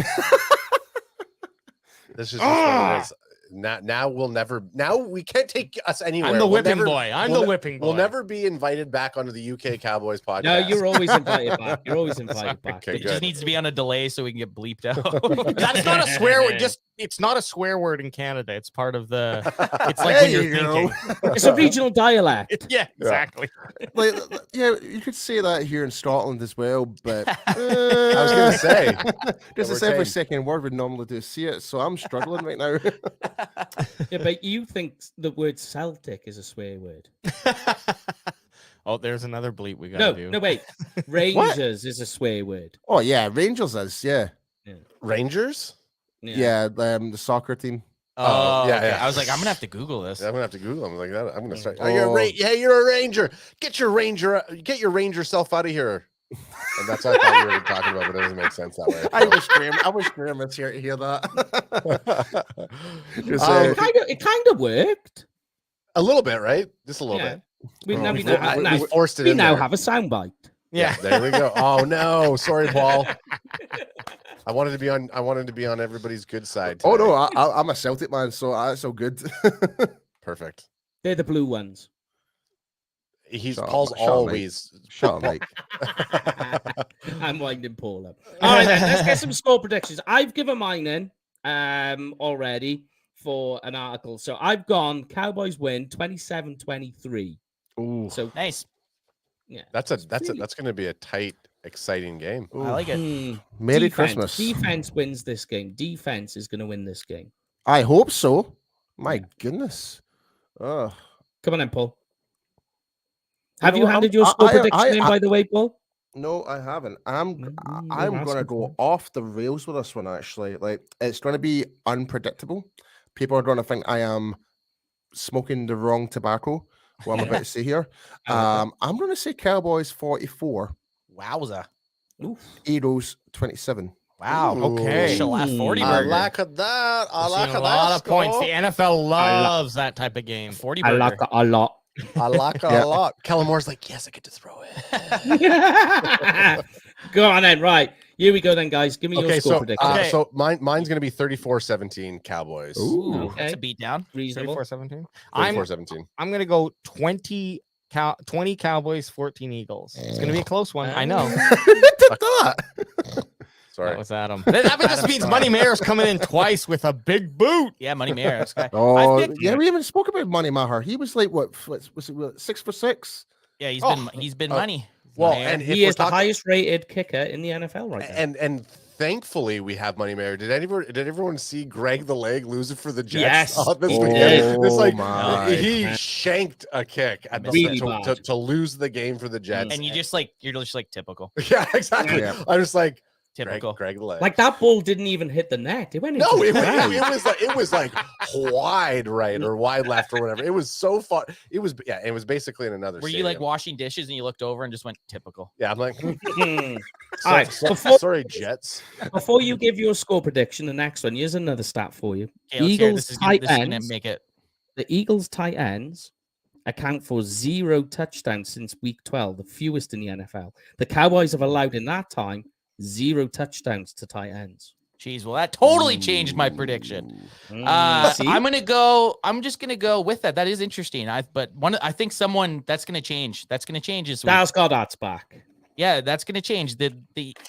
this is just what it is. Now we'll never. Now we can't take us anywhere. I'm the whipping boy. I'm the whipping boy. We'll never be invited back onto the UK Cowboys podcast. No, you're always invited back. You're always invited back. Okay, It just needs to be on a delay so we can get bleeped out. That's not a swear word. It's not a swear word in Canada. It's part of the. It's like when you're thinking. It's a regional dialect. Yeah, exactly. Yeah, you could say that here in Scotland as well, but I was gonna say this is every second word we normally do see it, so I'm struggling right now. Yeah, but you think the word Celtic is a swear word? Oh, there's another bleep we gotta do. No, wait. Rangers is a swear word. Oh yeah, Rangers is Rangers? yeah. The soccer team. Oh, yeah, okay. yeah. I was like, I'm gonna have to Google this. I'm gonna have to Google them like that. I'm gonna start. Oh. You're a Ranger. Get your Ranger self out of here. And that's what I thought you were talking about, but it doesn't make sense that way. I wish Graham was here to hear that. It kind of worked. A little bit, right? Just a little bit. We Forced it we in now there. have a soundbite. Yeah. There we go. Oh no, sorry, Paul. I wanted to be on everybody's good side today. Oh no, I'm a Celtic man, so that's so good. Perfect. They're the blue ones. Paul's always Shut up, Mike. I'm winding Paul up. All right, then, let's get some score predictions. I've given mine in already for an article. So I've gone Cowboys win 27-23. Ooh, So Nice. yeah, That's going to be a tight, exciting game. I like it. Merry Defense. Christmas. Defense wins this game. Defense is going to win this game. I hope so. My goodness. Oh, Come on then, Paul. You Have know you what, handed I'm- your score I- prediction in, I- by the way, Paul? no, I haven't. I'm Mm, I'm you're gonna asking go for off the rails with this one. Actually, like it's gonna be unpredictable. People are gonna think I am smoking the wrong tobacco. What I'm about to say here. I'm gonna say Cowboys 44, Wowza. Eagles 27. Wow. Okay. Shellac 40 I burger. like that. I I've like seen a lot of points. The score. NFL loves that type of game. 40 I burger. like it a lot. I like it Yeah. a lot. Kellen Moore's like, yes, I get to throw it. Go on then. Right. Here we go then, guys. Give me your Okay, score so prediction. Okay. so mine's gonna be 34-17 Cowboys. Ooh. Ooh, that's a beat down. Reasonable. 34-17. 34-17. I'm gonna go 20 Cowboys, 14 Eagles. It's gonna be a close one. I know. Took that. Sorry. That was Adam. That just means Money Mayor's coming in twice with a big boot. Yeah, Money Mayor. This guy. Oh, I picked- yeah, we even spoke about Money Maher. He was like, what was it, 6 for 6? Yeah, he's Oh, been money. Well, Mayor. and if He we're is the talking- highest rated kicker in the NFL right now. and thankfully we have Money Mayor. Did everyone see Greg the Leg lose it for the Jets? Yes. Oh, this Oh, weekend? It's like my. he shanked a kick at the, Really to, bad. to lose the game for the Jets. and you're just like typical. yeah, exactly. Yeah. I'm just like Typical. Greg the Leg. Like that ball didn't even hit the net. It went into No, the it ground. was like wide right or wide left or whatever. It was so far. It was basically in another. Were you like stadium. washing dishes and you looked over and just went typical? Yeah, I'm like, All right. sorry, Jets. Before you give your score prediction, the next one, here's another stat for you. Okay, let's hear it. Eagles This is tight gonna ends. make it. The Eagles tight ends account for 0 touchdowns since week 12, the fewest in the NFL. The Cowboys have allowed in that time 0 touchdowns to tight ends. Jeez, well, that totally changed my prediction. See? I'm just gonna go with that. That is interesting. I think someone that's gonna change. That's gonna change this week. Dallas Goddard's back. Yeah, that's gonna change.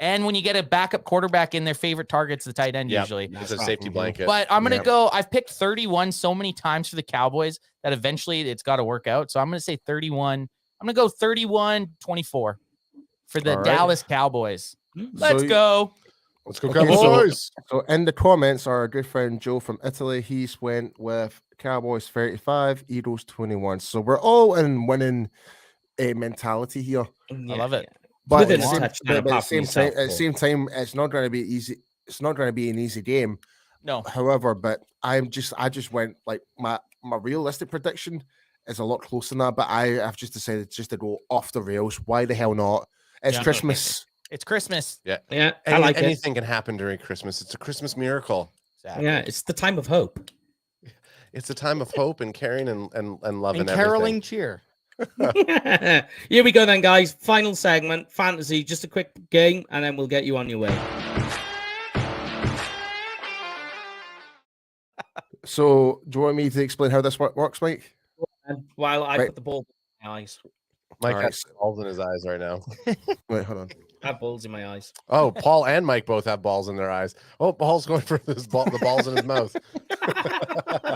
And when you get a backup quarterback in, their favorite target's the tight end Yep. usually. It's a safety blanket. But I'm gonna Yep. go. I've picked 31 so many times for the Cowboys that eventually it's got to work out. So I'm gonna say 31. I'm gonna go 31-24 for the All right. Dallas Cowboys. Let's So- go. Let's go, Okay, Cowboys. So in the comments, our good friend Joe from Italy, he's went with Cowboys 35, Eagles 21. So we're all in winning mentality here. I love it. But Within at a the same, touchdown, but at the apart from same time, yourself, at the Paul. same time, it's not going to be easy. It's not going to be an easy game. No, However, but I just went like my realistic prediction is a lot closer than that. But I have just decided just to go off the rails. Why the hell not? It's Yeah. Christmas. it's Christmas. Yeah, I like it. Anything can happen during Christmas. It's a Christmas miracle. Exactly. Yeah, it's the time of hope. It's a time of hope and caring and love And and caroling cheer. Here we go then, guys. Final segment, fantasy. Just a quick game, and then we'll get you on your way. So, do you want me to explain how this works, Mike? And while I Right. put the ball in my eyes, Mike All right. has balls in his eyes right now. Wait, hold on. I have balls in my eyes. Oh, Paul and Mike both have balls in their eyes. Oh, Paul's going for the balls in his mouth.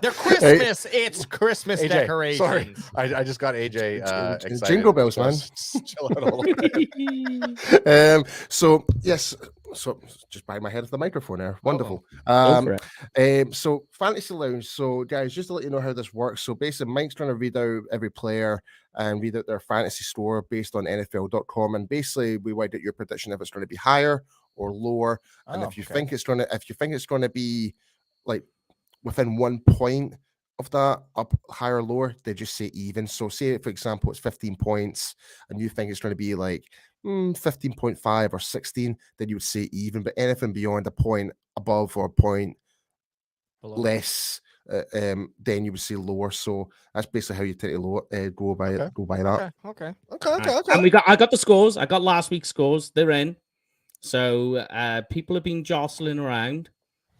They're Christmas. It's Christmas AJ, decorations. sorry. I just got AJ excited. Jingle bells, man. Just chill out a little bit. So yes, So just bang my head off the microphone there. Uh-oh. Wonderful. Go for it. So Fantasy Lounge. So guys, just to let you know how this works. So basically, Mike's trying to read out every player and read out their fantasy score based on NFL.com. And basically, we wind out your prediction if it's going to be higher or lower. And if you think it's going to be like within 1 point of that, up, higher, or lower, they just say even. So say, for example, it's 15 points and you think it's going to be like 15.5 or 16, then you would say even. But anything beyond a point above or a point less, then you would say lower. So that's basically how you take it, go by that. Okay. And I got the scores. I got last week's scores. They're in. So people have been jostling around.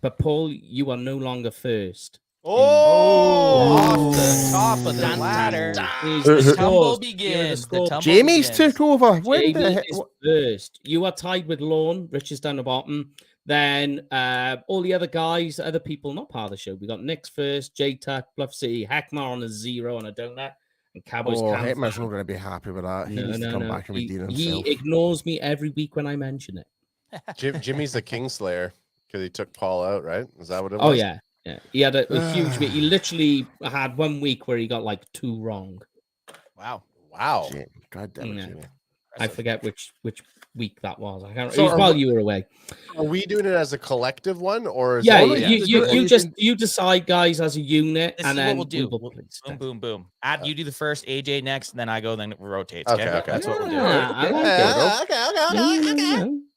But Paul, you are no longer first. Off the top of the ladder. The tumble begins. Jamie's took over. When Jamie the heck? is first. You are tied with Lorne. Rich is down the bottom. Then all the other guys, other people not part of the show. We got Nick's first, J-Tuck, Bluff City, Heckmar on a 0 and a donut, and Cowboys. Heckmar's not going to be happy with that. He needs to come back and redeem himself. He ignores me every week when I mention it. Jimmy's the Kingslayer because he took Paul out, right? Is that what it was? Oh yeah. Yeah, he had a huge week. He literally had 1 week where he got like 2 wrong. Wow. God damn it, Jimmy. I forget which week that was. I can't. It was while you were away. Are we doing it as a collective one, or is you decide, guys, as a unit, This and is then what we'll do. Boom, boom, boom. You do the first, AJ next, and then I go. Then it rotates. Okay, that's what we'll do.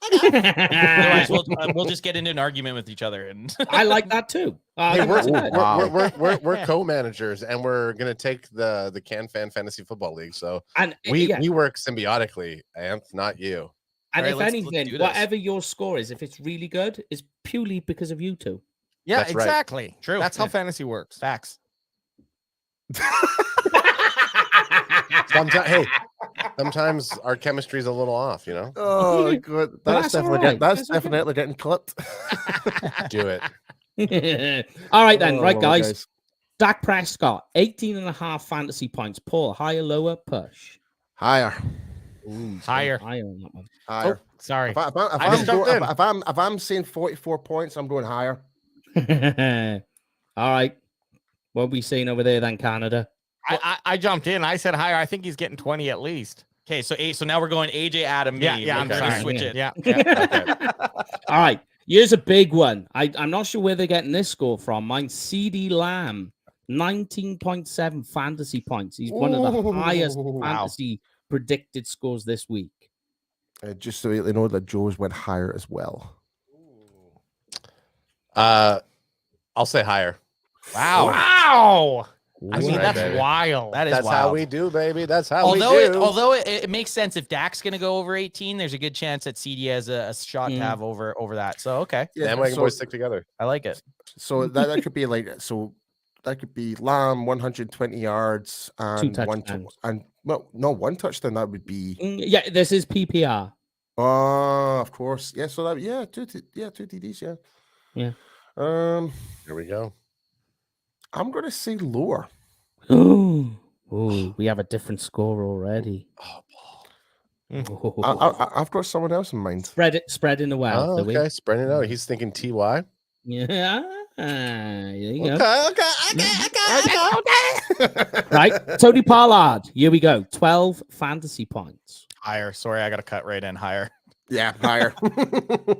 Otherwise, we'll just get into an argument with each other, and I like that too. Hey, we're co-managers, and we're gonna take the Can Fan Fantasy Football League. So we work symbiotically, Anth, not you. And right, if anything, whatever your score is, if it's really good, it's purely because of you two. Yeah, That's exactly. Right. True. That's how fantasy works. Facts. Sometimes our chemistry is a little off, you know. Oh, good. That's definitely getting clipped. Do it. All right then, right guys. Dak Prescott, 18.5 fantasy points. Paul, higher, lower, push. Higher. Ooh, higher on that one. Higher. Oh, sorry. If I'm saying 44 points, I'm going higher. All right. What are we seeing over there then, Canada? I jumped in. I said higher. I think he's getting 20 at least. Okay, so now we're going AJ, Adam, me. Yeah, I'm sorry. Switch it. Yeah. Okay. All right. Here's a big one. I'm not sure where they're getting this score from. Mine's CD Lamb, 19.7 fantasy points. He's one of the highest fantasy predicted scores this week. Just so you know that Joe's went higher as well. I'll say higher. Wow. I mean, right, that's baby. wild. That's wild. how we do, baby. That's how we do. Although it makes sense if Dak's going to go over 18, there's a good chance that CD has a shot to have over that. So, okay. Yeah, Then we can boys stick together. I like it. So that could be like, that could be Lamb 120 yards and 2 touchdowns. one touchdown. That would be Yeah, this is PPR. Oh, of course. Yeah, so that two TDs, Yeah. Here we go. I'm gonna say lower. Oh, we have a different score already. I've got someone else in mind. Spread in the well. Oh, okay, spreading it out. He's thinking TY. Yeah. There you go. Okay. Right. Tony Pollard. Here we go. 12 fantasy points. Higher. Sorry, I got to cut right in. Higher. Yeah, higher.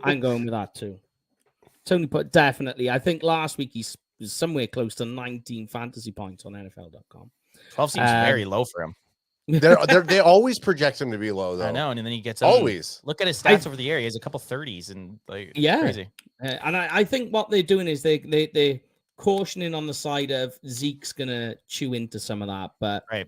I'm going with that too. Tony definitely. I think last week he was somewhere close to 19 fantasy points on NFL.com. 12 seems very low for him. They always project him to be low, though. I know, and then he gets always. Look at his stats over the year. He has a couple 30s and crazy. And I think what they're doing is they're cautioning on the side of Zeke's gonna chew into some of that, but right.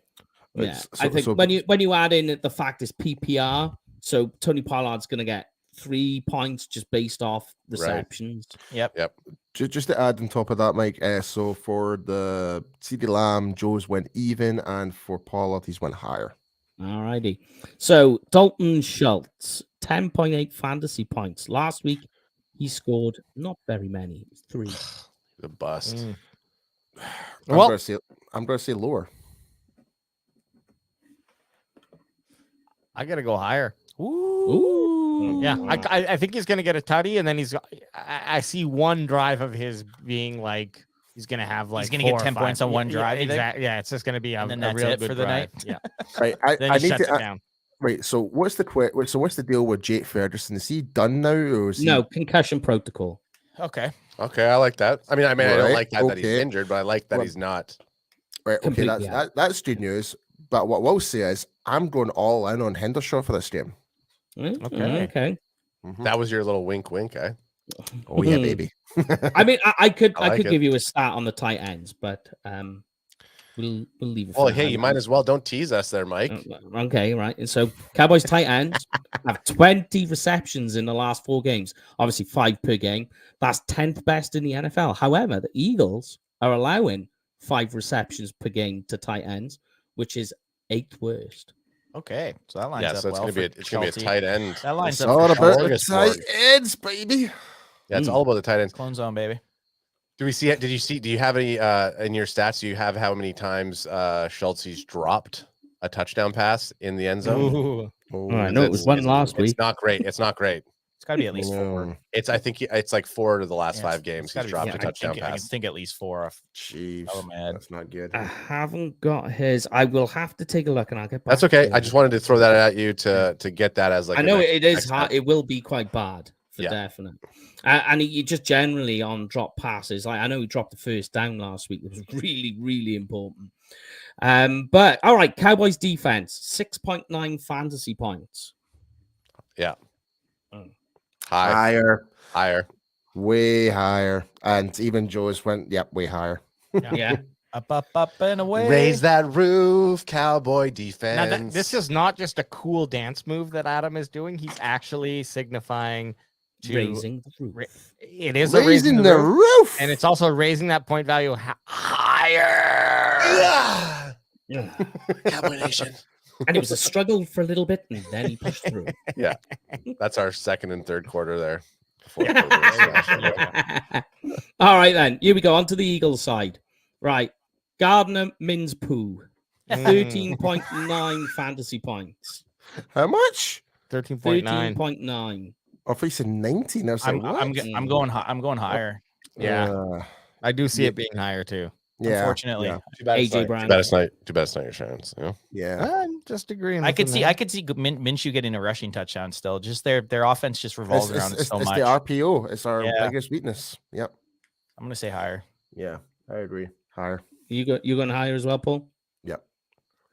Yeah, I think when you add in the fact is PPR, so Tony Pollard's gonna get 3 points just based off receptions. Right. Yep. Just to add on top of that, Mike. So for the CD Lamb, Joe's went even, and for Pollard, he's went higher. All righty. So Dalton Schultz, 10.8 fantasy points last week. He scored not very many, 3. The bust. I'm gonna say lower. I gotta go higher. Ooh. Yeah, I think he's going to get a tutty, and then I see one drive of his being like he's going to have like he's going to get 10 points on one drive. Exactly. Yeah, it's just going to be a real good for the drive. night. Yeah. Right. Then I he need shuts to. it down. Right. So what's the deal with Jake Ferguson? Is he done now, or is No, concussion protocol. Okay. Okay, I like that. I mean, I don't Right, like that he's okay. injured, but I like that Well, he's not. Right. Okay. Completely That's good news. But what we'll say is, I'm going all in on Hendershot for this game. Okay. Mhm. That was your little wink, eh? Oh yeah, baby. I mean, I could like it. give you a stat on the tight ends, but we'll leave it. Well, for hey, now. you might as well don't tease us there, Mike. Okay, right. And so Cowboys tight ends have 20 receptions in the last 4 games. Obviously, 5 per game. That's 10th best in the NFL. However, the Eagles are allowing 5 receptions per game to tight ends, which is 8th worst. Okay. So that lines up So it's well. gonna be a tight end. That lines It's up all for about the smorgasbord. tight ends, baby. Yeah, it's all about the tight ends. Clone zone, baby. Do we see it? Do you have any in your stats? Do you have how many times Schultze's dropped a touchdown pass in the end zone? Ooh. Oh, I know it was one last week. It's not great. It's not great. It's got to be at least 4. I think it's like 4 to the last Yeah, 5 it's games. gotta He's be dropped 4. a touchdown I can pass. think at least 4 off. Jeez, Oh, man. that's not good. I haven't got his. I will have to take a look, and I'll get back. That's okay. to I you. just wanted to throw that at you to get that as like. I a know next- it is next hard. step. It will be quite bad for definite. And you just generally on drop passes. Like I know he dropped the first down last week. It was really, really important. But all right, Cowboys defense 6.9 fantasy points. Yeah. Mm. Higher. Way higher, and even Joe's went, yep, way higher. Yeah. Up and away. Raise that roof, Cowboy defense. Now, this is not just a cool dance move that Adam is doing. He's actually signifying to Raising the roof. It is a raising the roof, and it's also raising that point value higher. Yeah. Cowboy Nation. And it was a struggle for a little bit, and then he pushed through. Yeah, that's our second and third quarter there. All right, then. Here we go. On to the Eagles side. Right. Gardner Minshew, 13.9 fantasy points. How much? 13.9. 13.9. Oh, if he said 19, I was like, I'm what? I'm going higher. Yeah, I do see it being higher too. Yeah, Unfortunately. yeah. Too bad it's AJ not- Brown. Too bad it's not your chance. You know? Yeah. I'm just agreeing. I with could him see there. Minshew getting a rushing touchdown still. Just their offense just revolves around it so it's much. the RPO. It's our Yeah. biggest weakness. Yep. I'm gonna say higher. Yeah, I agree. Higher. You going higher as well, Paul? Yep.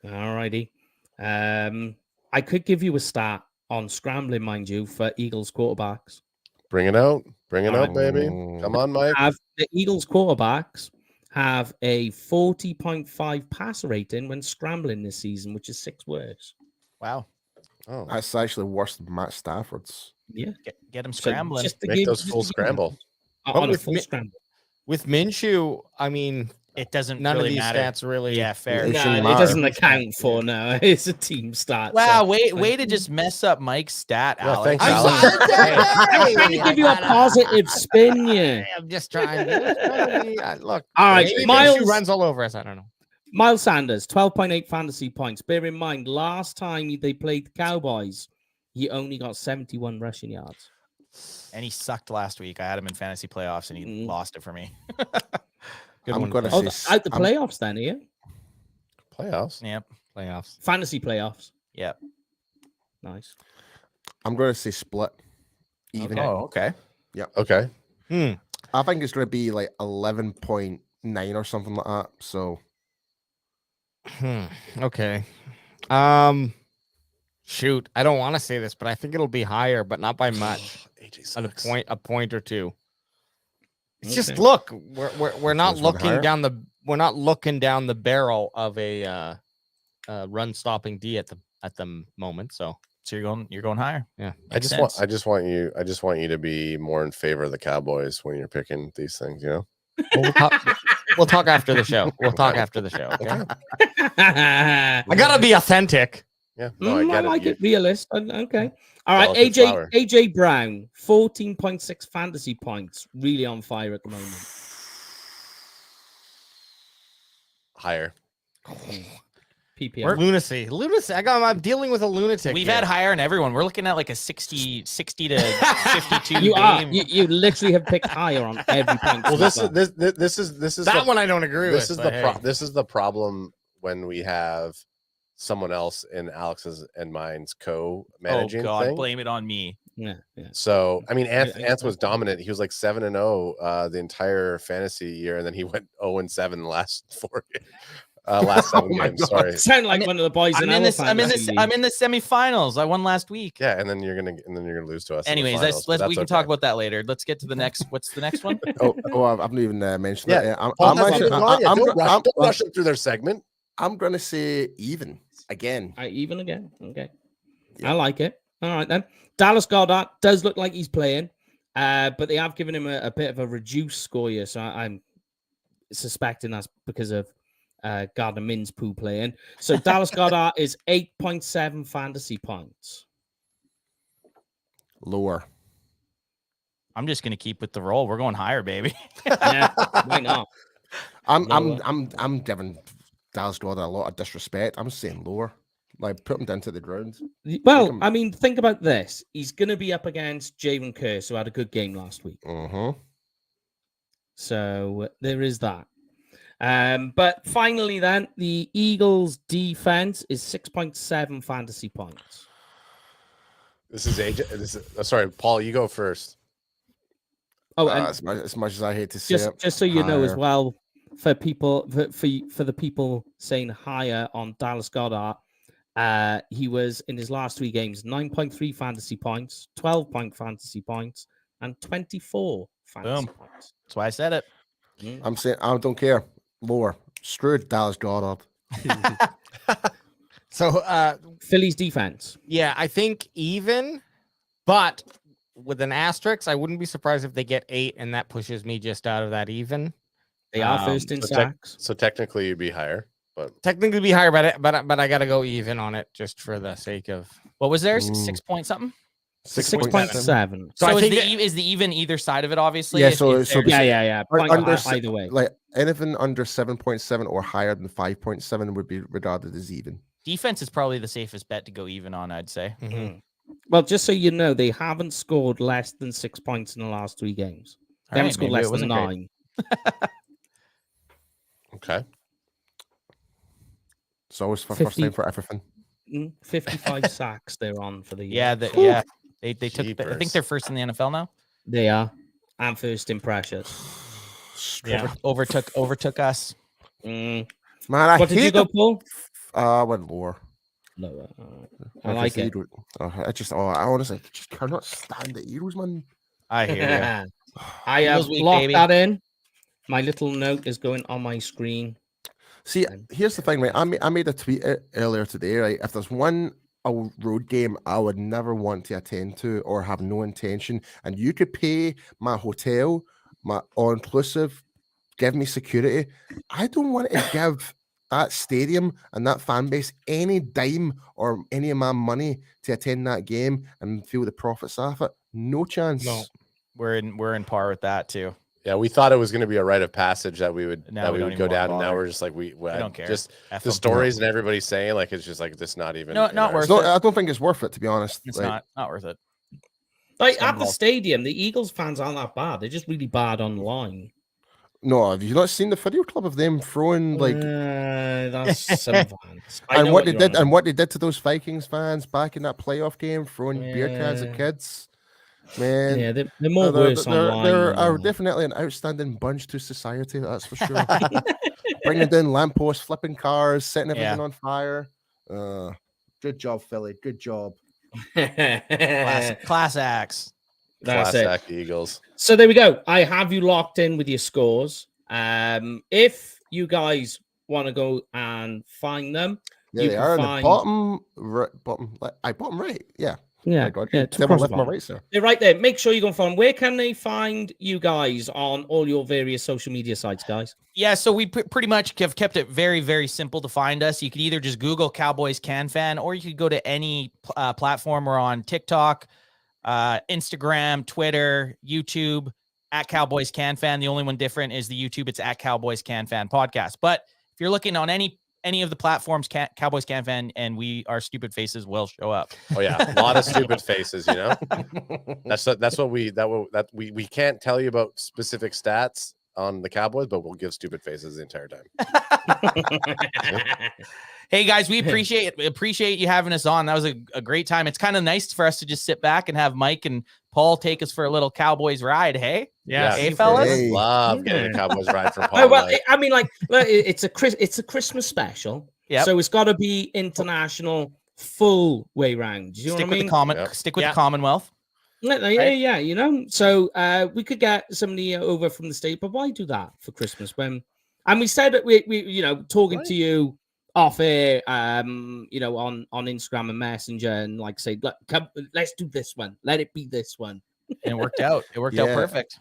All righty. I could give you a stat on scrambling, mind you, for Eagles quarterbacks. Bring it out, All baby. Come on, Mike. The Eagles quarterbacks have a 40.5 passer rating when scrambling this season, which is 6th worst. Wow. Oh, That's actually worse than Matt Stafford's. Yeah. Get him So scrambling. just to make give- those just full to give- scramble. On a with full mi- scramble. With Minshew, I mean, It doesn't none really of these matter. stats really. Yeah, fair. It No, shouldn't it matter. doesn't account for no. It's a team stat. Wow, so- way to just mess up Mike's stat, Yeah, Alex. thanks, I'm Alex. sorry. I'm trying to give you a positive spin, yeah. I'm just trying. Look, All right, maybe Miles- Minshew runs all over us. I don't know. Miles Sanders, 12.8 fantasy points. Bear in mind, last time they played the Cowboys, he only got 71 rushing yards. And he sucked last week. I had him in fantasy playoffs, and he lost it for me. Good I'm one. gonna Oh, say out the playoffs then, yeah? Playoffs. Yep. Playoffs. Fantasy playoffs. Yep. Nice. I'm going to say split. Even. Oh, okay. Okay. I think it's going to be like 11.9 or something like that. So Okay. Shoot, I don't want to say this, but I think it'll be higher, but not by much. AJ At sucks. a point or two. It's just Okay. look, we're not This one looking higher? down the barrel of a run stopping D at the moment. So So you're going higher. yeah, I Makes just want you to be more in favor of the Cowboys when you're picking these things. You know. we'll talk after the show. We'll talk after the show. Okay? I I gotta be authentic. Yeah. No, I get like it. it. Realist. Okay. All right. Delicate flower. AJ Brown, 14.6 fantasy points. Really on fire at the moment. Higher. PPR. Lunacy. I'm dealing with a lunatic. We've here. had higher on everyone. We're looking at like a 60 to 52 You are. game. You literally have picked higher on every point. Well, so this far. is that one I don't agree this with. is this is the problem when we have someone else in Alex's and mine's co-managing thing. Blame it on me. Yeah. So I mean, I Ant was dominant. He was like 7-0 the entire fantasy year, and then he went 0-7 the last 7 games. Sorry. Sound like one of the boys. I'm in the semifinals. I won last week. Yeah, and then you're gonna lose to us. Anyways, we can talk about that later. Let's get to the next. What's the next one? I've not even mentioned that. Yeah, I'm don't rush them through their segment. I'm gonna say even again. Even again. Okay. Yeah. I like it. All right then. Dallas Goedert does look like he's playing, but they have given him a bit of a reduced score here, so I'm suspecting that's because of Gardner Minshew playing. So Dallas Goedert is 8.7 fantasy points. Lower. I'm just gonna keep with the roll. We're going higher, baby. Yeah, why not? I'm giving Dallas Goedert a lot of disrespect. I'm saying lower. Like, put him down to the ground. Well, I mean, think about this. He's going to be up against Javen Curse, who had a good game last week. So there is that. But finally, then, the Eagles' defense is 6.7 fantasy points. This is AJ. Sorry, Paul, you go first. Oh, and as much as I hate to say it, just so you know as well, for people, for the people saying higher on Dallas Goedert, he was in his last 3 games 9.3 fantasy points, 12 fantasy points, and 24 fantasy points. That's why I said it. I'm saying I don't care. Lower. Screw Dallas Goedert. So Philly's defense. Yeah, I think even, but with an asterisk, I wouldn't be surprised if they get 8, and that pushes me just out of that even. They are first in sacks. So technically, you'd be higher. But technically be higher, but I gotta go even on it just for the sake of what was theirs? 6 point something. 6.7. So I think is the even either side of it, obviously. Yeah. Yeah. Under, either way, like anything under 7.7 or higher than 5.7 would be regarded as even. Defense is probably the safest bet to go even on, I'd say. Mm-hmm. Well, just so you know, they haven't scored less than 6 points in the last 3 games. They haven't scored less than 9. Okay. It's always for first time for everything. 55 sacks they're on for the year. Yeah, they took. I think they're first in the NFL now. They are, and first in pressures. Yeah, overtook us. Man, what did you go, Paul? I went lower. Lower. I like it. I honestly just cannot stand the Eagles, man. I hear you. I have locked that in. My little note is going on my screen. See, here's the thing, right? I made a tweet earlier today, right? If there's one road game I would never want to attend to or have no intention, and you could pay my hotel, my all-inclusive, give me security, I don't want to give that stadium and that fan base any dime or any of my money to attend that game and feel the profits off it. No chance. No, we're in par with that too. Yeah, we thought it was going to be a rite of passage that we would go down, and now we're just like we don't care. Just the stories and everybody's saying like it's just like this not even not worth it. I don't think it's worth it, to be honest. It's not worth it. Like at the stadium, the Eagles fans aren't that bad. They're just really bad online. No, have you not seen the video clip of them throwing like that's some fans? And what they did to those Vikings fans back in that playoff game, throwing beer cans at kids. Man, yeah, they're more worse online. They're definitely an outstanding bunch to society, that's for sure. Bringing down lampposts, flipping cars, setting everything on fire. Good job, Philly. Good job. Class acts. That's it. Eagles. So there we go. I have you locked in with your scores. If you guys want to go and find them, yeah, they are in the bottom right. Yeah. Yeah, they're right there. Make sure you go and find. Where can they find you guys on all your various social media sites, guys? Yeah, so we pretty much have kept it very, very simple to find us. You could either just Google Cowboys Can Fan, or you could go to any platform. We're on TikTok, Instagram, Twitter, YouTube, at Cowboys Can Fan. The only one different is the YouTube. It's at Cowboys Can Fan Podcast. But if you're looking on any any of the platforms, Cowboys Can Fan, and our stupid faces will show up. Oh yeah, a lot of stupid faces. You know, that's what we can't tell you about specific stats on the Cowboys, but we'll give stupid faces the entire time. Hey guys, we appreciate you having us on. That was a great time. It's kind of nice for us to just sit back and have Mike and Paul take us for a little Cowboys ride. Hey, yeah, hey fellas, Hey. Love getting a Cowboys ride from Paul. Oh, well, I mean, like, it's a Christmas special, Yep. so it's got to be international full way round. Do you know stick what I with mean? stick with the Commonwealth. Yeah, you know. So we could get somebody over from the state, but why do that for Christmas when? And we said that we you know, talking to you off air, you know, on Instagram and Messenger, and like say, look, come, let's do this one. Let it be this one. And it worked out. It worked out perfect.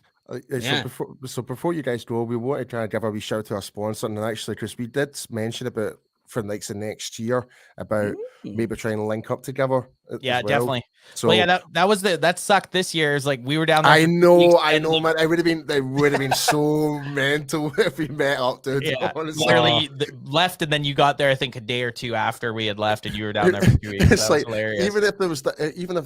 So before you guys go, we want to try and give a wee shout to our sponsor, and actually, Chris, we did mention about for like the next year about maybe trying to link up together. Yeah, well. definitely. So well, yeah, that sucked this year. Is like we were down there. I know, man. It would have been so mental if we met up, dude. Yeah, honestly. literally left, and then you got there. I think a day or two after we had left, and you were down there for 2 weeks. It's like hilarious. even if there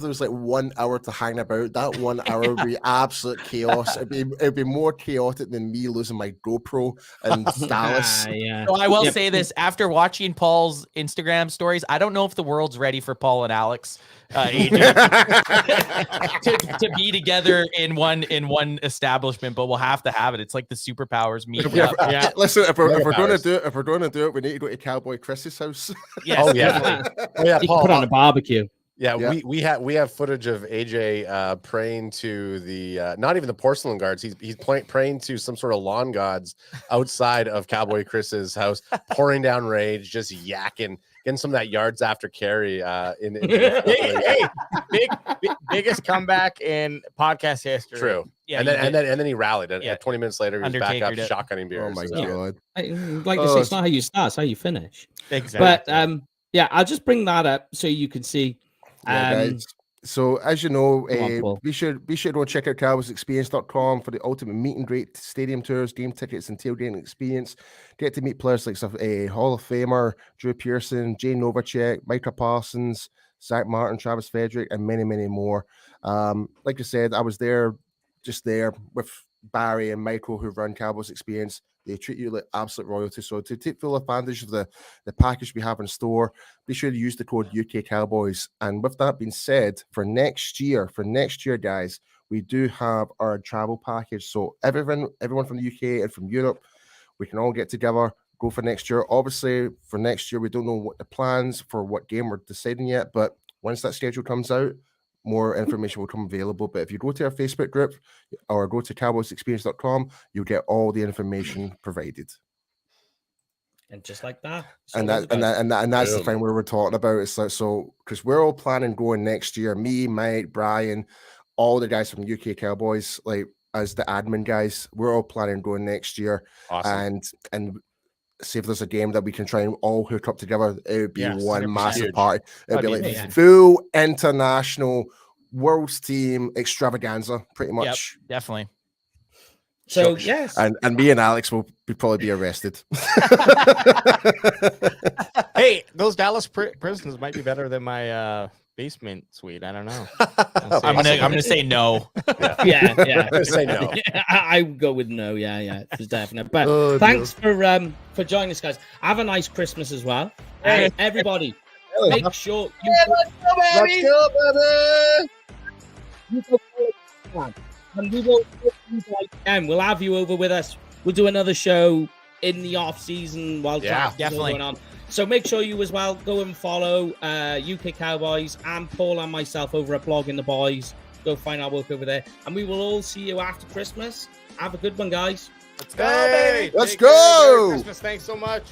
was like 1 hour to hang about, that 1 hour would be absolute chaos. It'd be more chaotic than me losing my GoPro and Dallas. Yeah. So I will say this: after watching Paul's Instagram stories, I don't know if the world's ready for Paul and Alex to be together in one establishment, but we'll have to have it. It's like the superpowers meet up. Yeah. Listen, if we're going to do it, we need to go to Cowboy Chris's house. Yes, Oh yeah, definitely. oh yeah. You Paul, can put on a barbecue. Yeah, Yeah. we have footage of AJ praying to the not even the porcelain guards. He's praying to some sort of lawn gods outside of Cowboy Chris's house, pouring down rage, just yakking, getting some of that yards after carry. Biggest comeback in podcast history. True. Yeah, and then he rallied. And 20 minutes later, he was back up Undertaker did. shotgunning beers. Oh my So- god! Like I say, it's not how you start, it's how you finish. Exactly. But yeah, I'll just bring that up so you can see. Yeah, guys. So as you know, Come on, Paul. be sure to check out cowboysexperience.com for the ultimate meet and greet, stadium tours, game tickets, and tailgating experience. Get to meet players like Hall of Famer Drew Pearson, Jay Novacek, Micah Parsons, Zach Martin, Travis Frederick, and many, many more. Like I said, I was just there with Barry and Michael, who run Cowboys Experience. They treat you like absolute royalty. So to take full advantage of the package we have in store, be sure to use the code UK Cowboys. And with that being said, for next year, guys, we do have our travel package. So everyone from the UK and from Europe, we can all get together, go for next year. Obviously, for next year, we don't know what the plans for what game we're deciding yet. But once that schedule comes out, more information will come available. But if you go to our Facebook group or go to cowboysexperience.com, you'll get all the information provided. And just like that. And that's the thing we were talking about. It's like, so because we're all planning going next year, me, Mike, Brian, all the guys from UK Cowboys, like as the admin guys, we're all planning going next year. Awesome. And see if there's a game that we can try and all hook up together. It would be one 100%. massive Huge. party. It would be That'd like be amazing. full international world's team extravaganza, pretty much. Yep, definitely. So yes. And me and Alex will probably be arrested. Hey, those Dallas prisons might be better than my basement suite. I don't know. I'm gonna say no. Yeah. I'm gonna say no. I would go with no. Yeah, it's definite. But thanks for joining us, guys. Have a nice Christmas as well. And everybody, make sure you Let's go, baby. and we will and we'll have you over with us. We'll do another show in the off season while draft is all definitely. going on. So make sure you as well go and follow UK Cowboys and Paul and myself over at Blogging the Boys. Go find our work over there, and we will all see you after Christmas. Have a good one, guys. Let's go, baby. Let's Take care. go. Merry Christmas. Thanks so much.